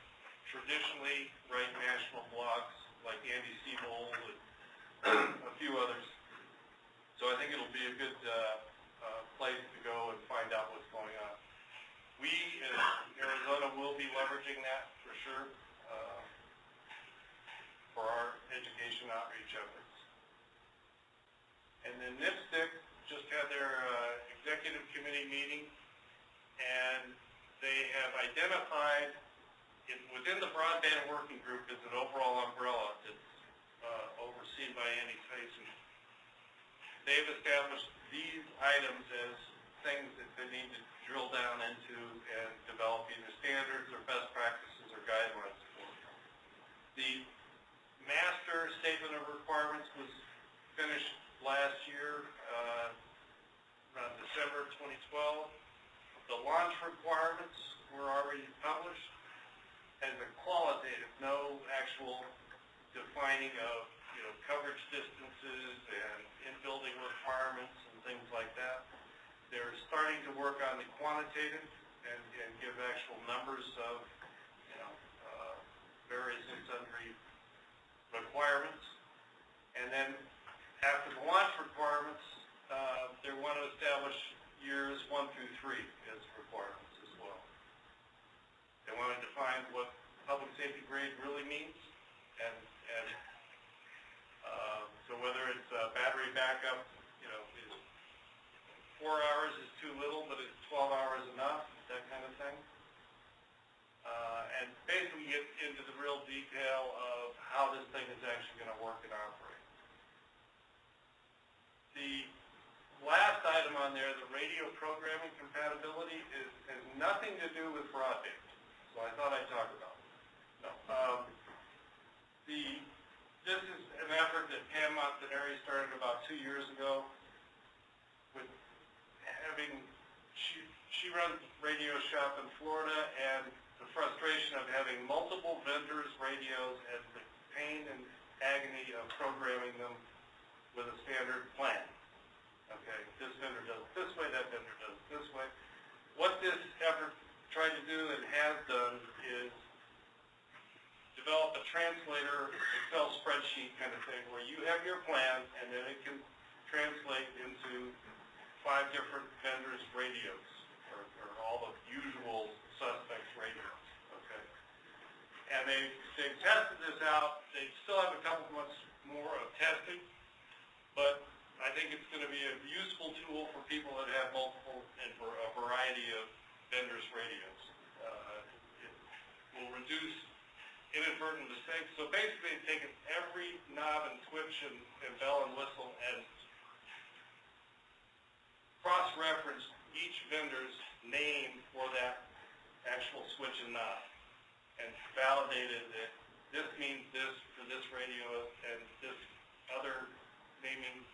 traditionally write national blogs, like Andy Siebold and a few others. So I think it'll be a good place to go and find out what's going on. We, in Arizona, will be leveraging that for sure for our education outreach efforts. And then NIPSIC just had their executive committee meeting, and they have identified, within the broadband working group is an overall umbrella that's overseen by Andy Tyson. They've established these items as things that they need to drill down into and develop either standards or best practices or guidelines for. The master statement of requirements was finished last year, around December 2012. The launch requirements were already published as a qualitative, no actual defining of coverage distances and in-building requirements and things like that. They're starting to work on the quantitative and give actual numbers of various and sundry requirements. And then after the launch requirements, they want to establish years 1 through 3 as requirements as well. They want to define what public safety grade really means, and so whether it's battery backup, is 4 hours is too little, but is 12 hours enough, that kind of thing. And basically get into the real detail of how this thing is actually going to work and operate. The last item on there, the radio programming compatibility, has nothing to do with broadband. So I thought I'd talk about it. No. This is an effort that Pam Montanari started about 2 years ago with having, she runs Radio Shop in Florida, and the frustration of having multiple vendors' radios and the pain and agony of programming them with a standard plan. Okay, this vendor does it this way, that vendor does it this way. What this effort tried to do and has done is develop a translator, Excel spreadsheet kind of thing, where you have your plan and then it can translate into 5 different vendors' radios, or all the usual suspects' radios. Okay, and they've tested this out. They still have a couple months more of testing, but I think it's going to be a useful tool for people that have multiple and for a variety of vendors' radios. It will reduce inadvertent mistakes. So basically, it's taken every knob and switch and bell and whistle and cross-referenced each vendor's name for that actual switch and knob, and validated that this means this for this radio, and this other naming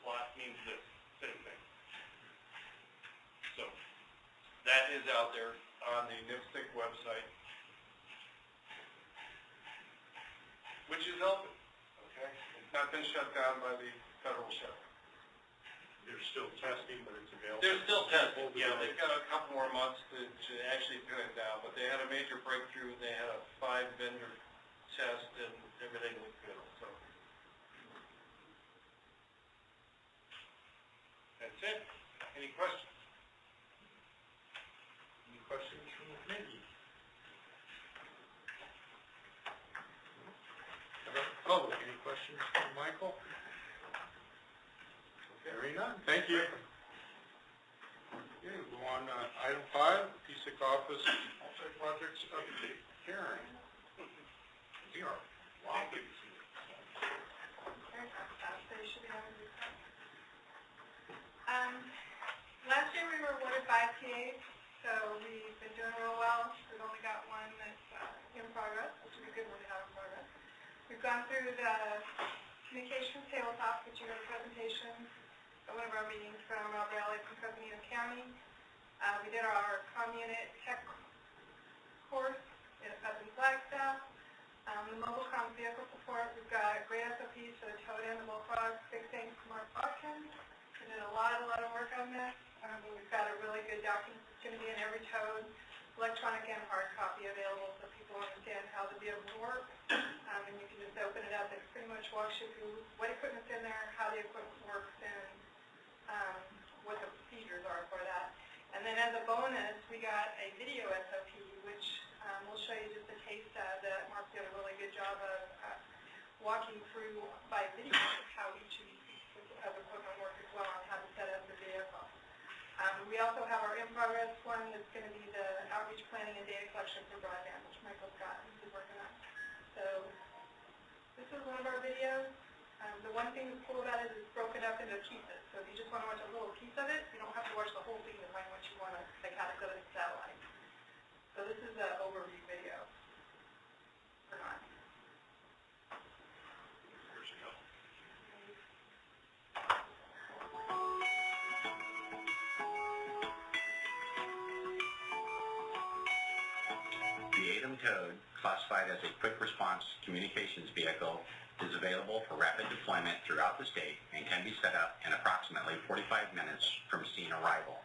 slot means this, same thing. So, that is out there on the NIPSIC website, which is open, okay? It's not been shut down by the federal shutdown. They're still testing, but it's available. They're still testing, yeah, they've got a couple more months to actually pin it down, but they had a major breakthrough, they had a 5-vendor test, and everything looked good, so. That's it. Any questions? Any questions from the committee? Oh, any questions from Michael? Hearing none. Thank you. Okay, we'll go on to item 5, PSIC office multi projects update. Karen. We are walking. Last year we were awarded 5 TAs, so we've been doing real well. We've only got one that's in progress, which is a good one to have in progress. We've gone through the communications tabletop, which you heard a presentation at one of our meetings from Rob Raleigh from Coconino County. We did our comm unit tech course up in Flagstaff. The mobile comm vehicle support, we've got great SOPs for the Toad and the Bullfrog, fixing smart options. We did a lot of work on this. We've got a really good document system in every Toad, electronic and hard copy available so people understand how the vehicle works. And you can just open it up. It pretty much walks you through what equipment's in there, how the equipment works, and what the procedures are for that. And then as a bonus, we got a video SOP, which we'll show you just a taste of that Mark did a really good job of walking through by video how each of these pieces of equipment work as well on how to set up the vehicle. We also have our in-progress one that's going to be the outreach planning and data collection for broadband, which Michael's got and he's working on. So this is one of our videos. The one thing that's cool about it is it's broken up into pieces. So if you just want to watch a little piece of it, you don't have to watch the whole thing to find what you want to, like how to go to the satellite. So this is an overview video. Or not. There you go. The ATEM Toad, classified as a quick response communications vehicle, is available for rapid deployment throughout the state and can be set up in approximately 45 minutes from scene arrival.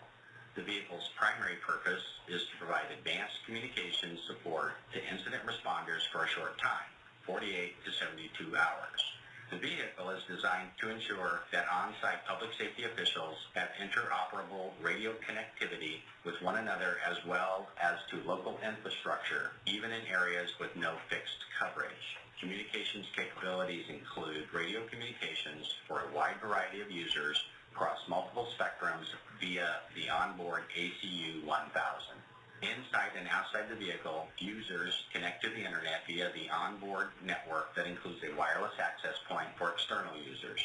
The vehicle's primary purpose is to provide advanced communications support to incident responders for a short time, 48 to 72 hours. The vehicle is designed to ensure that on-site public safety officials have interoperable radio connectivity with one another as well as to local infrastructure, even in areas with no fixed coverage. Communications capabilities include radio communications for a wide variety of users across multiple spectrums via the onboard ACU 1000. Inside and outside the vehicle, users connect to the internet via the onboard network that includes a wireless access point for external users.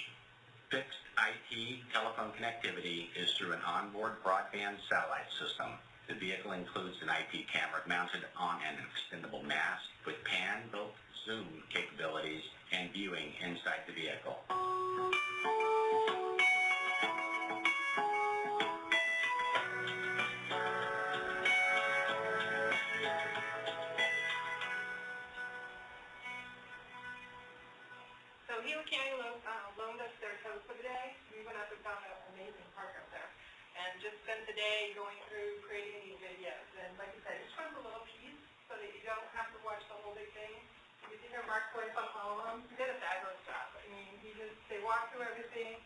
Fixed IP telephone connectivity is through an onboard broadband satellite system. The vehicle includes an IP camera mounted on an extendable mast with pan-built zoom capabilities and viewing inside the vehicle. So Gila County loaned us their Toad for the day. We went up and found an amazing park up there. And just spent the day going through creating these videos. And like I said, each one's a little piece so that you don't have to watch the whole big thing. You see here Mark's voice on all of them. He did a fabulous job. I mean, they walked through everything.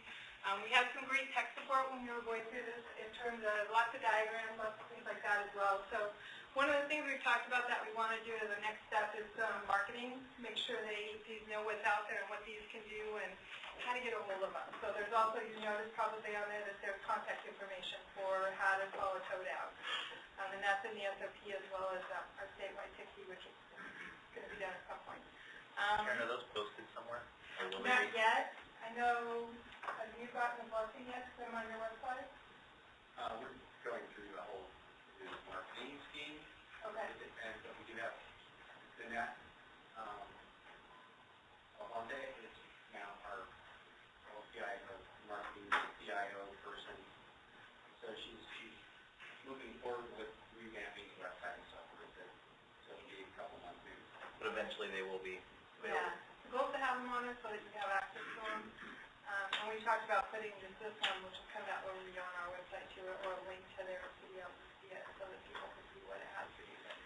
We had some great tech support when we were going through this in terms of lots of diagrams, lots of things like that as well. So one of the things we've talked about that we want to do as a next step is marketing, make sure the agencies know what's out there and what these can do and how to get a hold of us. So there's also, you notice probably on there that there's contact information for how to call a Toad out. And that's in the SOP as well as our statewide TICI, which is going to be done at some point. Karen, are those posted somewhere? Or will Not they be? yet. I know, have you gotten a blessing yet to put them on your website? Internet. Alonde is now our LPI, or marketing CIO person. So she's moving forward with revamping the website and stuff with it. So it'll be a couple months maybe. But eventually they will be available. Yeah, the goal is to have them on it so that you have access to them. And we talked about putting just this one, which is kind of that overview on our website too, or a link to there so you be able to see it so that people can see what it has for you. But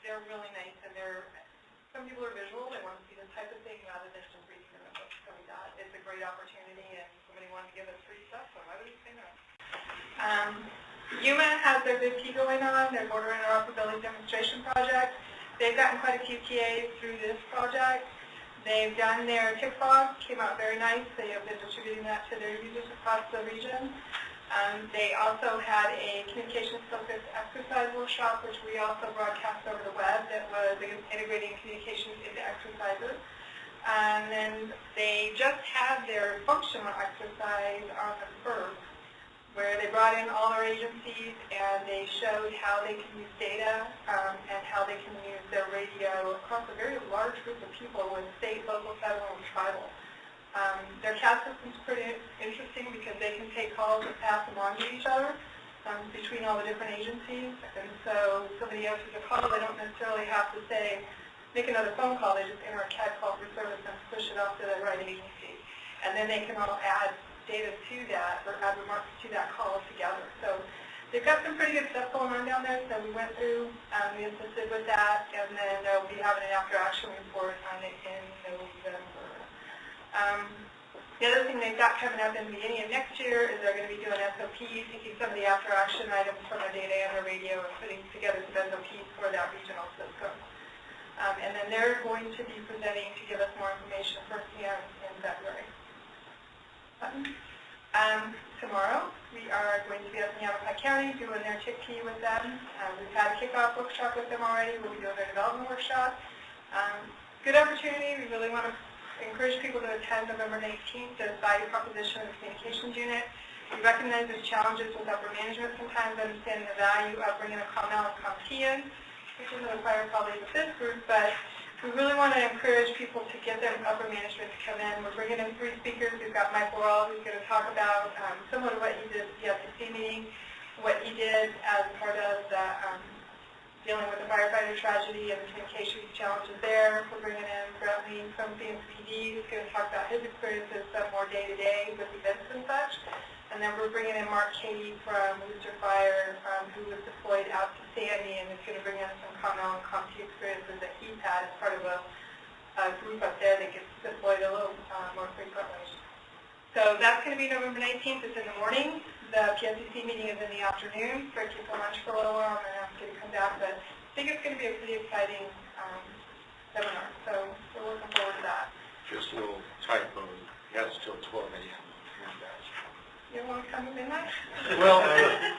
they're really nice, and some people are visual, they want to see this type of thing rather than just reading in a book. So it's a great opportunity, and somebody wanted to give us free stuff, so why would you say no? UMA has their big T going on, their border interoperability demonstration project. They've gotten quite a few TAs through this project. They've done their kickbox, came out very nice. They have been distributing that to their users across the region. They also had a communications-focused exercise workshop, which we also broadcast over the web, that was integrating communications into exercises. And then they just had their functional exercise on the 1st, where they brought in all their agencies and they showed how they can use data and how they can use their radio across a very large group of people with state, local, federal, and tribal. Their CAD system's pretty interesting because they can take calls and pass them on to each other between all the different agencies. And so somebody answers a call, they don't necessarily have to say, make another phone call, they just enter a CAD call for service and push it off to the right agency. And then they can all add data to that, or add remarks to that call together. So they've got some pretty good stuff going on down there, so we went through, we assisted with that, and then they'll be having an after-action report on it in November. The other thing they've got coming up in the beginning of next year is they're going to be doing SOPs, taking some of the after-action items from their data and their radio and putting together some SOPs for that regional system. And then they're going to be presenting to give us more information first in February. Tomorrow, we are going to be up in Yavapai County doing their TIC-P with them. We've had a kickoff workshop with them already. We'll be doing their development workshop. Good opportunity. We really want to encourage people to attend November 19th, the value proposition of the communications unit. We recognize there's challenges with upper management sometimes, understanding the value of bringing a ComL and ComT in, which is a prior colleague of this group, but we really want to encourage people to get their upper management to come in. We're bringing in 3 speakers. We've got Mike Worrell, who's going to talk about, similar to what he did at the SIEC meeting, what he did as part of the, dealing with the firefighter tragedy and the communication challenges there. We're bringing in Brett Lee from CNCPD, who's going to talk about his experiences some more day-to-day with events and such. And then we're bringing in Mark Cady from Worcester Fire, who was deployed out to Sandy, and is going to bring in some ComL and ComT experiences that he's had as part of a group up there that gets deployed a little more frequently. So that's going to be November 19th. It's in the morning. The PSCC meeting is in the afternoon. Break you for lunch for a little while, and then I'm going to come back. But I think it's going to be a pretty exciting seminar. So we're looking forward to that. Just a little typo. Yes, till 12 a.m. You don't want to come at midnight? Well,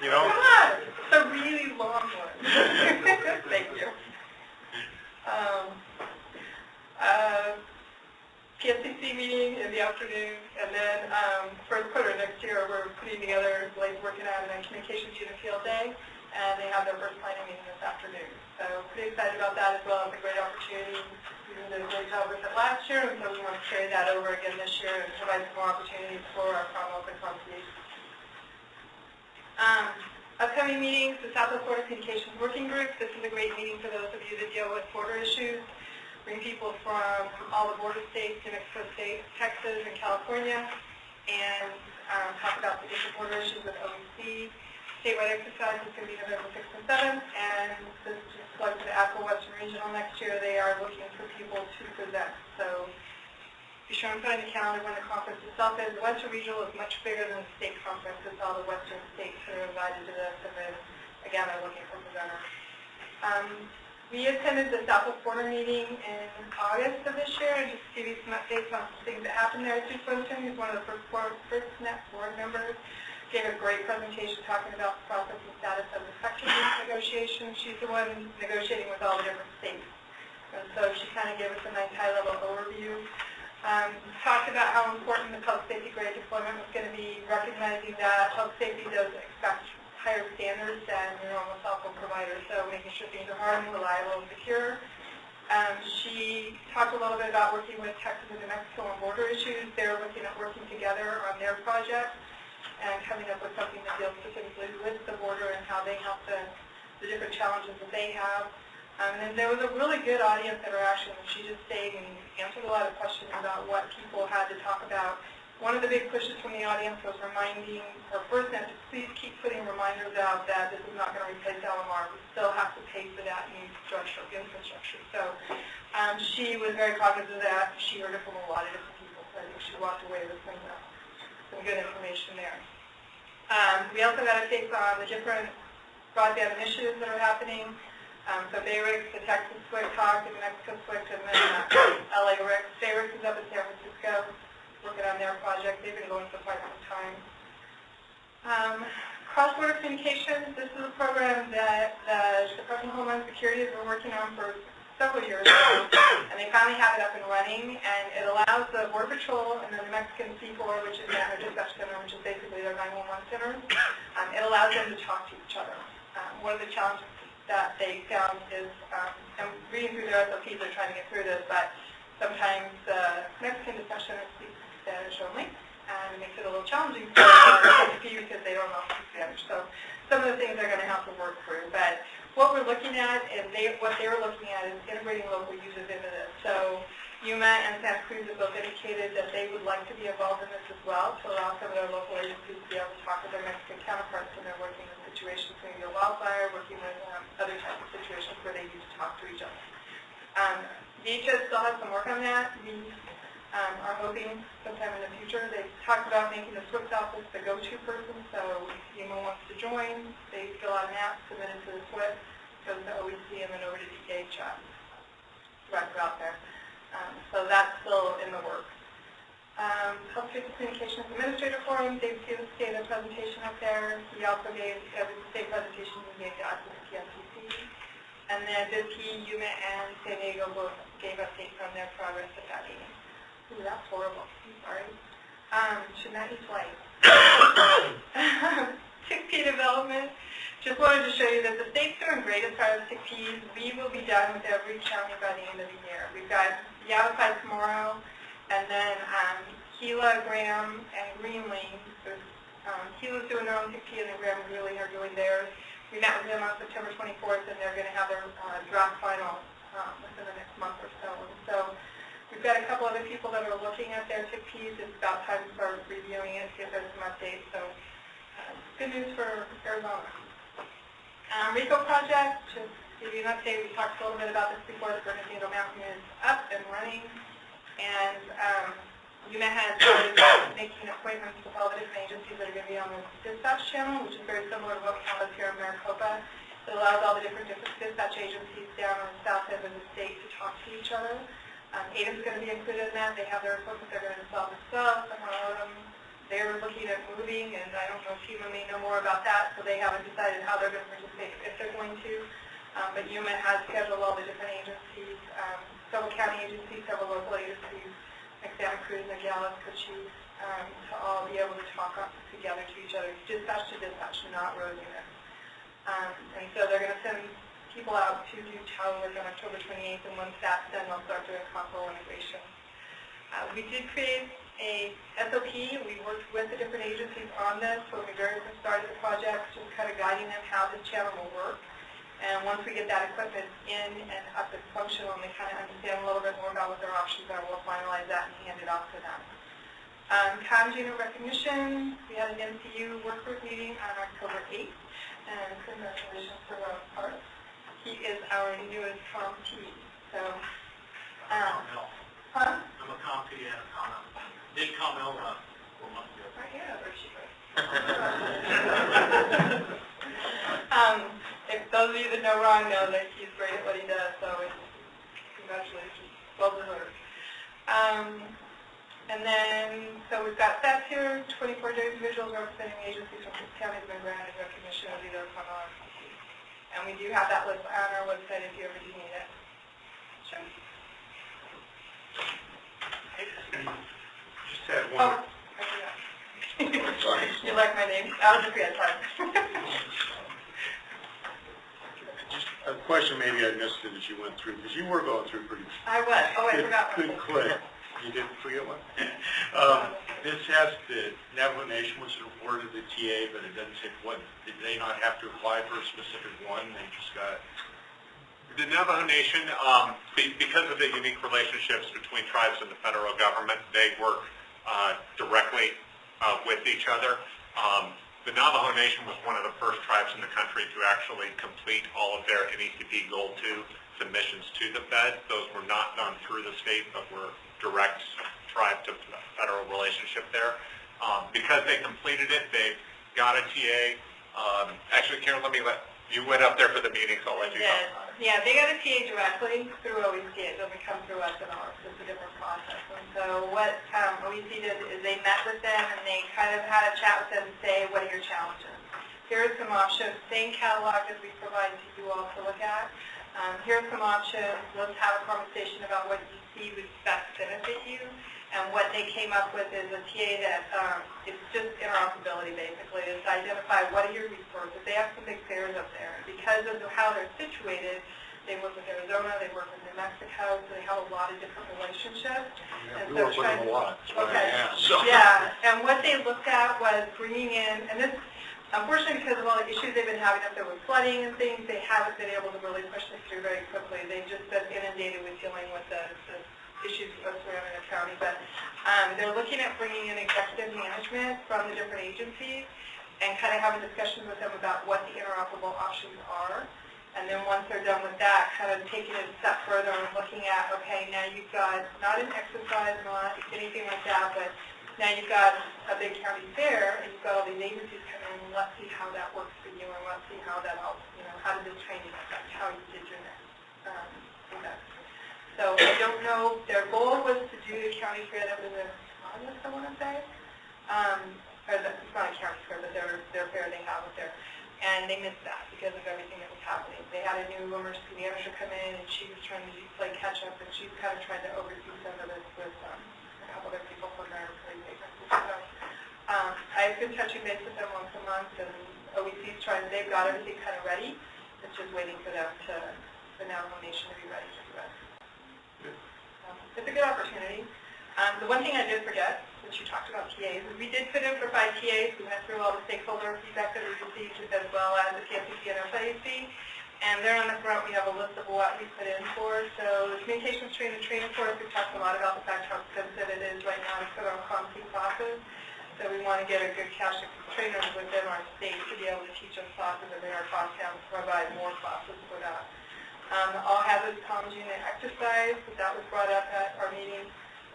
you know. Come on. It's a really long one. Thank you. PSCC meeting in the afternoon, and then for the quarter next year, we're putting together, like, working on a communications unit field day, and they have their first planning meeting this afternoon. So pretty excited about that as well. It's a great opportunity. We did a great job with it last year, and so we want to carry that over again this year and provide some more opportunities for our ComL and ComT. Upcoming meetings, the Southwest Border Communications Working Group. This is a great meeting for those of you that deal with border issues. Bring people from all the border states, New Mexico State, Texas, and California, and talk about the different border issues with OEC. Statewide exercise is going to be November 6th and 7th, and this is just like the Apple Western Regional next year. They are looking for people to present. So be sure and put on the calendar when the conference itself is. The Western Regional is much bigger than the state conference. It's all the Western states that are invited to this, and then, again, they're looking for presenters. We attended the Southwest Border meeting in August of this year, and just to give you some updates on some things that happened there. Sue Swinton, who's one of the first net board members, gave a great presentation talking about the process and status of the section negotiations. She's the one negotiating with all the different states. And so she kind of gave us a nice high-level overview. Talked about how important the public safety grade deployment was going to be, recognizing that public safety does expect higher standards than your normal cell phone provider, so making sure things are hard and reliable and secure. She talked a little bit about working with Texas and New Mexico on border issues. They're looking at working together on their project and coming up with something that deals specifically with the border and how they help the different challenges that they have. And then there was a really good audience interaction. She just stayed and answered a lot of questions about what people had to talk about. One of the big pushes from the audience was reminding, or first, to please keep putting reminders out that this is not going to replace LMR. We still have to pay for that new infrastructure. So she was very cognizant of that. She heard it from a lot of different people. So I think she walked away with some good information there. We also got updates on the different broadband initiatives that are happening. So BayRICS, the Texas SWIC talked, the New Mexico SWIC, and then LA RICS. BayRICS is up in San Francisco, working on their project. They've been going for quite some time. Cross-border communications, this is a program that the Department of Homeland Security has been working on for several years now, and they finally have it up and running, and it allows the Border Patrol and the New Mexican C4, which is their dispatch center, which is basically their 911 center, it allows them to talk to each other. One of the challenges that they found is, I'm reading through their SOPs, they're trying to get through this, but sometimes Mexican dispatch centers speak Spanish only, and it makes it a little challenging for CP because they don't know Spanish. So some of the things they're going to have to work through. But what we're looking at, and what they were looking at, is integrating local users into this. So Yuma and Santa Cruz have both indicated that they would like to be involved in this as well, to allow some of their local agencies to be able to talk with their Mexican counterparts when they're working in situations, maybe a wildfire, working with other types of situations where they need to talk to each other. DHS still has some work on that. We are hoping sometime in the future. They talked about making the SWIFT office the go-to person, so if anyone wants to join, they fill out an app, submit it to the SWIFT, goes to OEC, and then over to DHS. Right out there. So that's still in the works. Health Safety Communications Administrator Forum, Dave Stevens gave a presentation up there. He also gave the same presentation he gave to AZPSIC. And then BP, Yuma, and San Diego both gave updates on their progress at that meeting. Ooh, that's horrible. I'm sorry. Should not eat twice. 6P development. Just wanted to show you that the state's doing great as far as 6Ps. We will be done with every county by the end of the year. We've got AZPSIC tomorrow, and then Gila, Graham, and Greenlee. Gila's doing their own 6P, and then Graham and Greenlee are doing theirs. We met with them on September 24th, and they're going to have their draft final within the next month or so. And so we've got a couple other people that are looking at their 6Ps. It's about time to start reviewing it, see if there's some updates. So good news for Arizona. RICO project, just to give you an update, we talked a little bit about this before. The Bernardino Mountain is up and running, and Yuma has started making appointments with all the different agencies that are going to be on the dispatch channel, which is very similar to what we have here in Maricopa. It allows all the different dispatch agencies down on the south end of the state to talk to each other. ADAM's going to be included in that. They have their equipment they're going to install themselves. They're looking at moving, and I don't know if Yuma may know more about that, so they haven't decided how they're going to participate, if they're going to. But Yuma has scheduled all the different agencies, several county agencies, several local agencies, like Santa Cruz, Nogales, Cochise, to all be able to talk together to each other, dispatch to dispatch, not road units. And so they're going to send people out to do towers on October 28th, and once that's done, they'll start doing console integration. We did create a SOP. We worked with the different agencies on this when we very first started the project, just kind of guiding them how this channel will work. And once we get that equipment in and up and functional, and they kind of understand a little bit more about what their options are, we'll finalize that and hand it off to them. Comms unit recognition, we had an MCU work group meeting on October 8th, and congratulations to Rob Parks. He is our newest CommT. So, I'm a CommT and a CommL. Did CommL 4 months ago. Right here, there she goes. If those of you that know Ron know that he's great at what he does, so congratulations, well deserved. And then, so we've got stats here, 24 individuals representing agencies from the county have been granted recognition of either from RCC. And we do have that list on our website if you ever do need it. Sure. Just had one. Oh, I forgot. You like my name? I'll just be at time. A question maybe I missed it as you went through, because you were going through pretty I was. Oh, I good, forgot one. good clip. You didn't forget one? This has the Navajo Nation was awarded the TA, but it doesn't say what. Did they not have to apply for a specific one? They just got... The Navajo Nation, because of the unique relationships between tribes and the federal government, they work directly with each other. The Navajo Nation was one of the first tribes in the country to actually complete all of their NECP Goal 2 submissions to the Fed. Those were not done through the state, but were direct tribe to federal relationship there. Because they completed it, they got a TA. Actually, Karen, you went up there for the meeting, so I'll let you talk about it. Yeah, they got a TA directly through OEC. It doesn't come through us at all. It's a different process. And so what OEC did is they met with them and they kind of had a chat with them and say, what are your challenges? Here are some options. Same catalog as we provide to you all to look at. Here are some options. Let's have a conversation about what you see would best benefit you. And what they came up with is a TA that it's just interoperability, basically. It's identify what are your resources. They have some big fairs up there. Because of how they're situated, they work with Arizona, they work with New Mexico, so they have a lot of different relationships. Yeah, we work with them a lot. Okay. So. Yeah, and what they looked at was bringing in, and this, unfortunately, because of all the issues they've been having up there with flooding and things, they haven't been able to really push this through very quickly. They've just been inundated with dealing with the issues surrounding the county, but they're looking at bringing in executive management from the different agencies and kind of having discussions with them about what the interoperable options are. And then once they're done with that, kind of taking it a step further and looking at, okay, now you've got not an exercise, not anything like that, but now you've got a big county fair and you've got all these agencies coming in, let's see how that works for you and let's see how that helps, how did this training affect how you did your next event. So I don't know, their goal was to do the county fair that was in August, I want to say. It's not a county fair, but their fair they have up there. And they missed that because of everything that was happening. They had a new emergency manager come in, and she was trying to play catch-up, and she's kind of trying to oversee some of this with a couple other people from their employee agency. So I've been touching base with them once a month, and OEC's trying, they've got everything kind of ready. It's just waiting for them the Navajo Nation to be ready to do it. It's a good opportunity. The one thing I did forget, since you talked about TAs, is we did put in for 5 TAs. We went through all the stakeholder feedback that we received, as well as the PSIC and SIEC. And there on the front, we have a list of what we put in for. So the communications training course, we talked a lot about the fact how expensive it is right now to put on COMT classes. So we want to get a good cache of trainers within our state to be able to teach us classes and bring our costs down to provide more classes for that. All hazards comms unit exercise, that was brought up at our meeting,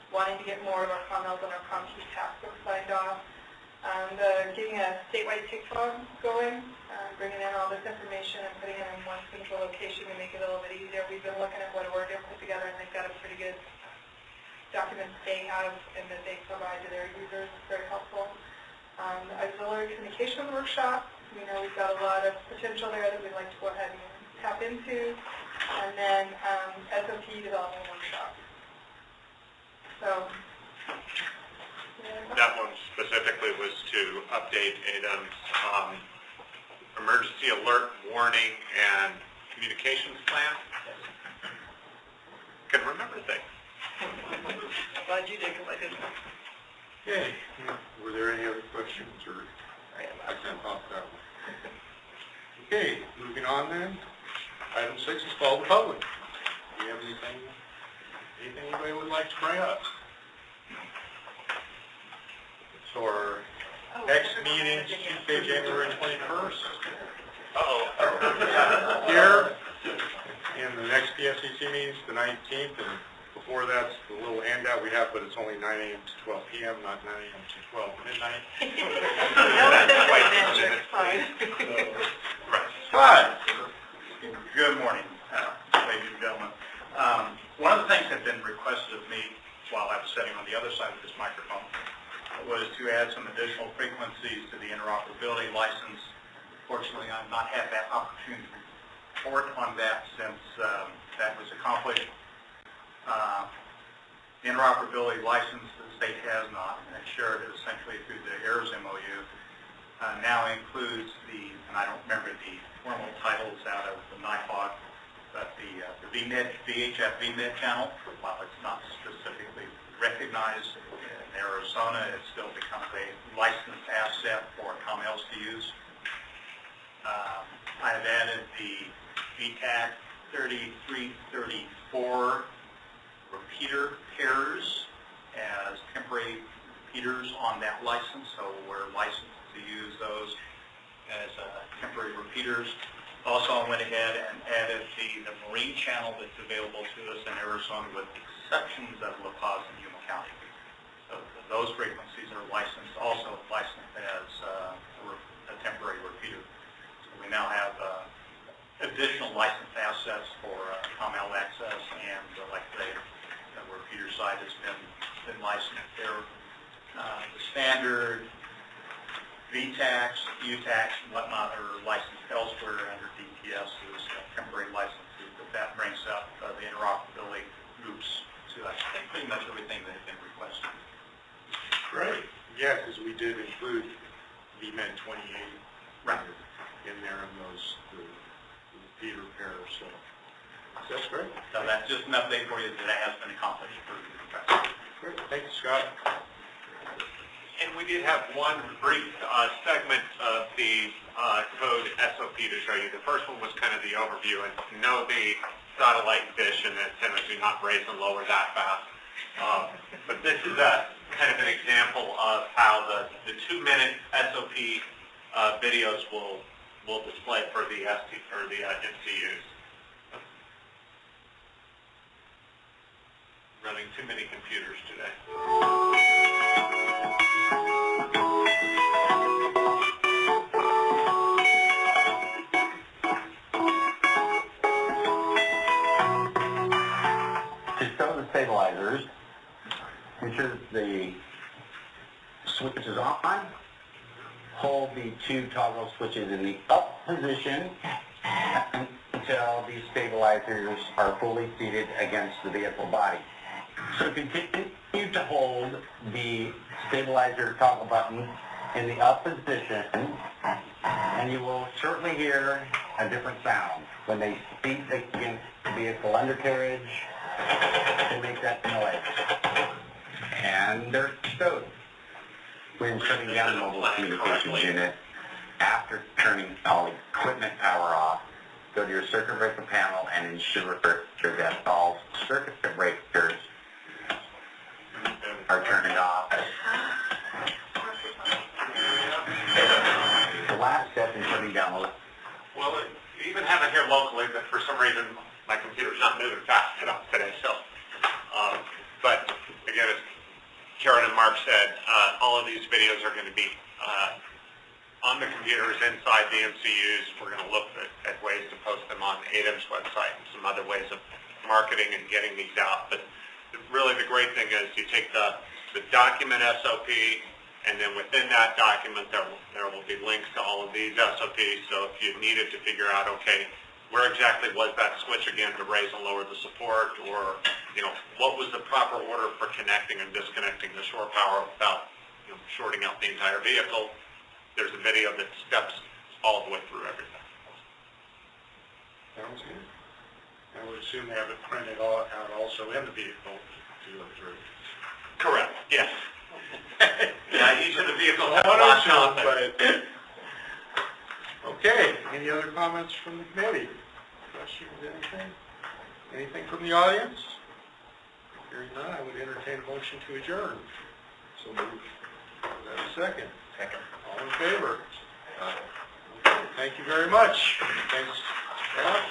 wanting to get more of our COMLs and our COMT task force signed off. Getting a statewide TICFOG going, bringing in all this information and putting it in one central location to make it a little bit easier. We've been looking at what Oregon put together, and they've got a pretty good document they have and that they provide to their users. It's very helpful. The auxiliary communication workshop, we know we've got a lot of potential there that we'd like to go ahead and tap into. And then SOP development workshop. So, That one specifically was to update ADEM's emergency alert, warning, and communications plan. Can remember things. I'm glad you did, because I didn't. Okay. Were there any other questions, or I can't talk that one? Okay, moving on then. Item 6 is called the public. Do you have anything anybody would like to bring up? So our next meeting is Tuesday, January 21st. Here. And the next PSIC meeting is the 19th, and before that's the little handout we have, but it's only 9 a.m. to 12 p.m., not 9 a.m. to 12 midnight. Hi. Good morning, ladies and gentlemen. One of the things that had been requested of me while I was sitting on the other side of this microphone was to add some additional frequencies to the interoperability license. Fortunately, I've not had that opportunity to report on that since that was accomplished. The interoperability license the state has not, and it shared essentially through the AIRS MOU, now includes and I don't remember the formal titles out of the NIFOG the VHF VMID channel, while it's not specifically recognized in Arizona, it still becomes a licensed asset for ComEls to use. I have added the VTAC 3334 repeater pairs as temporary repeaters on that license, so we're licensed to use those as temporary repeaters. Also, I went ahead and added the marine channel that's available to us in Arizona with exceptions of La Paz and Yuma County. So those frequencies are licensed, also licensed as a temporary repeater. So we now have additional licensed assets for ComEl access, and like I say, the repeater side has been licensed there. The standard VTACs, UTACs, and whatnot are licensed elsewhere under DTS as temporary licenses, but that brings up the interoperability groups to, I think, pretty much everything that has been requested. Great. Yeah, because we did include VMed 28 in there in those the repeater pairs, so that's great. So that's just an update for you that has been accomplished for the Great. Thank you, Scott. And we did have one brief segment of the code SOP to show you. The first one was kind of the overview, and know the satellite dish and antennas do not raise and lower that fast. But this is a kind of an example of how the 2-minute SOP videos will display for the MCUs. Running too many computers today. To show the stabilizers, ensure the switch is on. Hold the 2 toggle switches in the up position until these stabilizers are fully seated against the vehicle body. So continue to hold the stabilizer toggle button in the up position, and you will shortly hear a different sound. When they speak against the vehicle undercarriage, they make that noise. And they're stowed. When shutting down the mobile communications unit, after turning all equipment power off, go to your circuit breaker panel and ensure that all circuit breakers are turned off. The last step in turning down the... Well, we even have it here locally, but for some reason my computer's not moving fast enough today. So, but again, as Karen and Mark said, all of these videos are going to be on the computers inside the MCUs. We're going to look at ways to post them on ADEM's website and some other ways of marketing and getting these out. But really the great thing is you take the document SOP, and then within that document there will be links to all of these SOPs. So if you needed to figure out, okay, where exactly was that switch again to raise and lower the support, or what was the proper order for connecting and disconnecting the shore power without shorting out the entire vehicle, there's a video that steps all the way through everything. Sounds good. I would assume they have it printed out also in the vehicle to look through. Correct, yes. Yeah, each of the vehicles Well, have a I don't laptop, know, but okay, any other comments from the committee? Questions, anything? Anything from the audience? Hearing none, I would entertain a motion to adjourn. So moved. Is that a second? Second. All in favor? Okay, thank you very much. Thanks, Scott.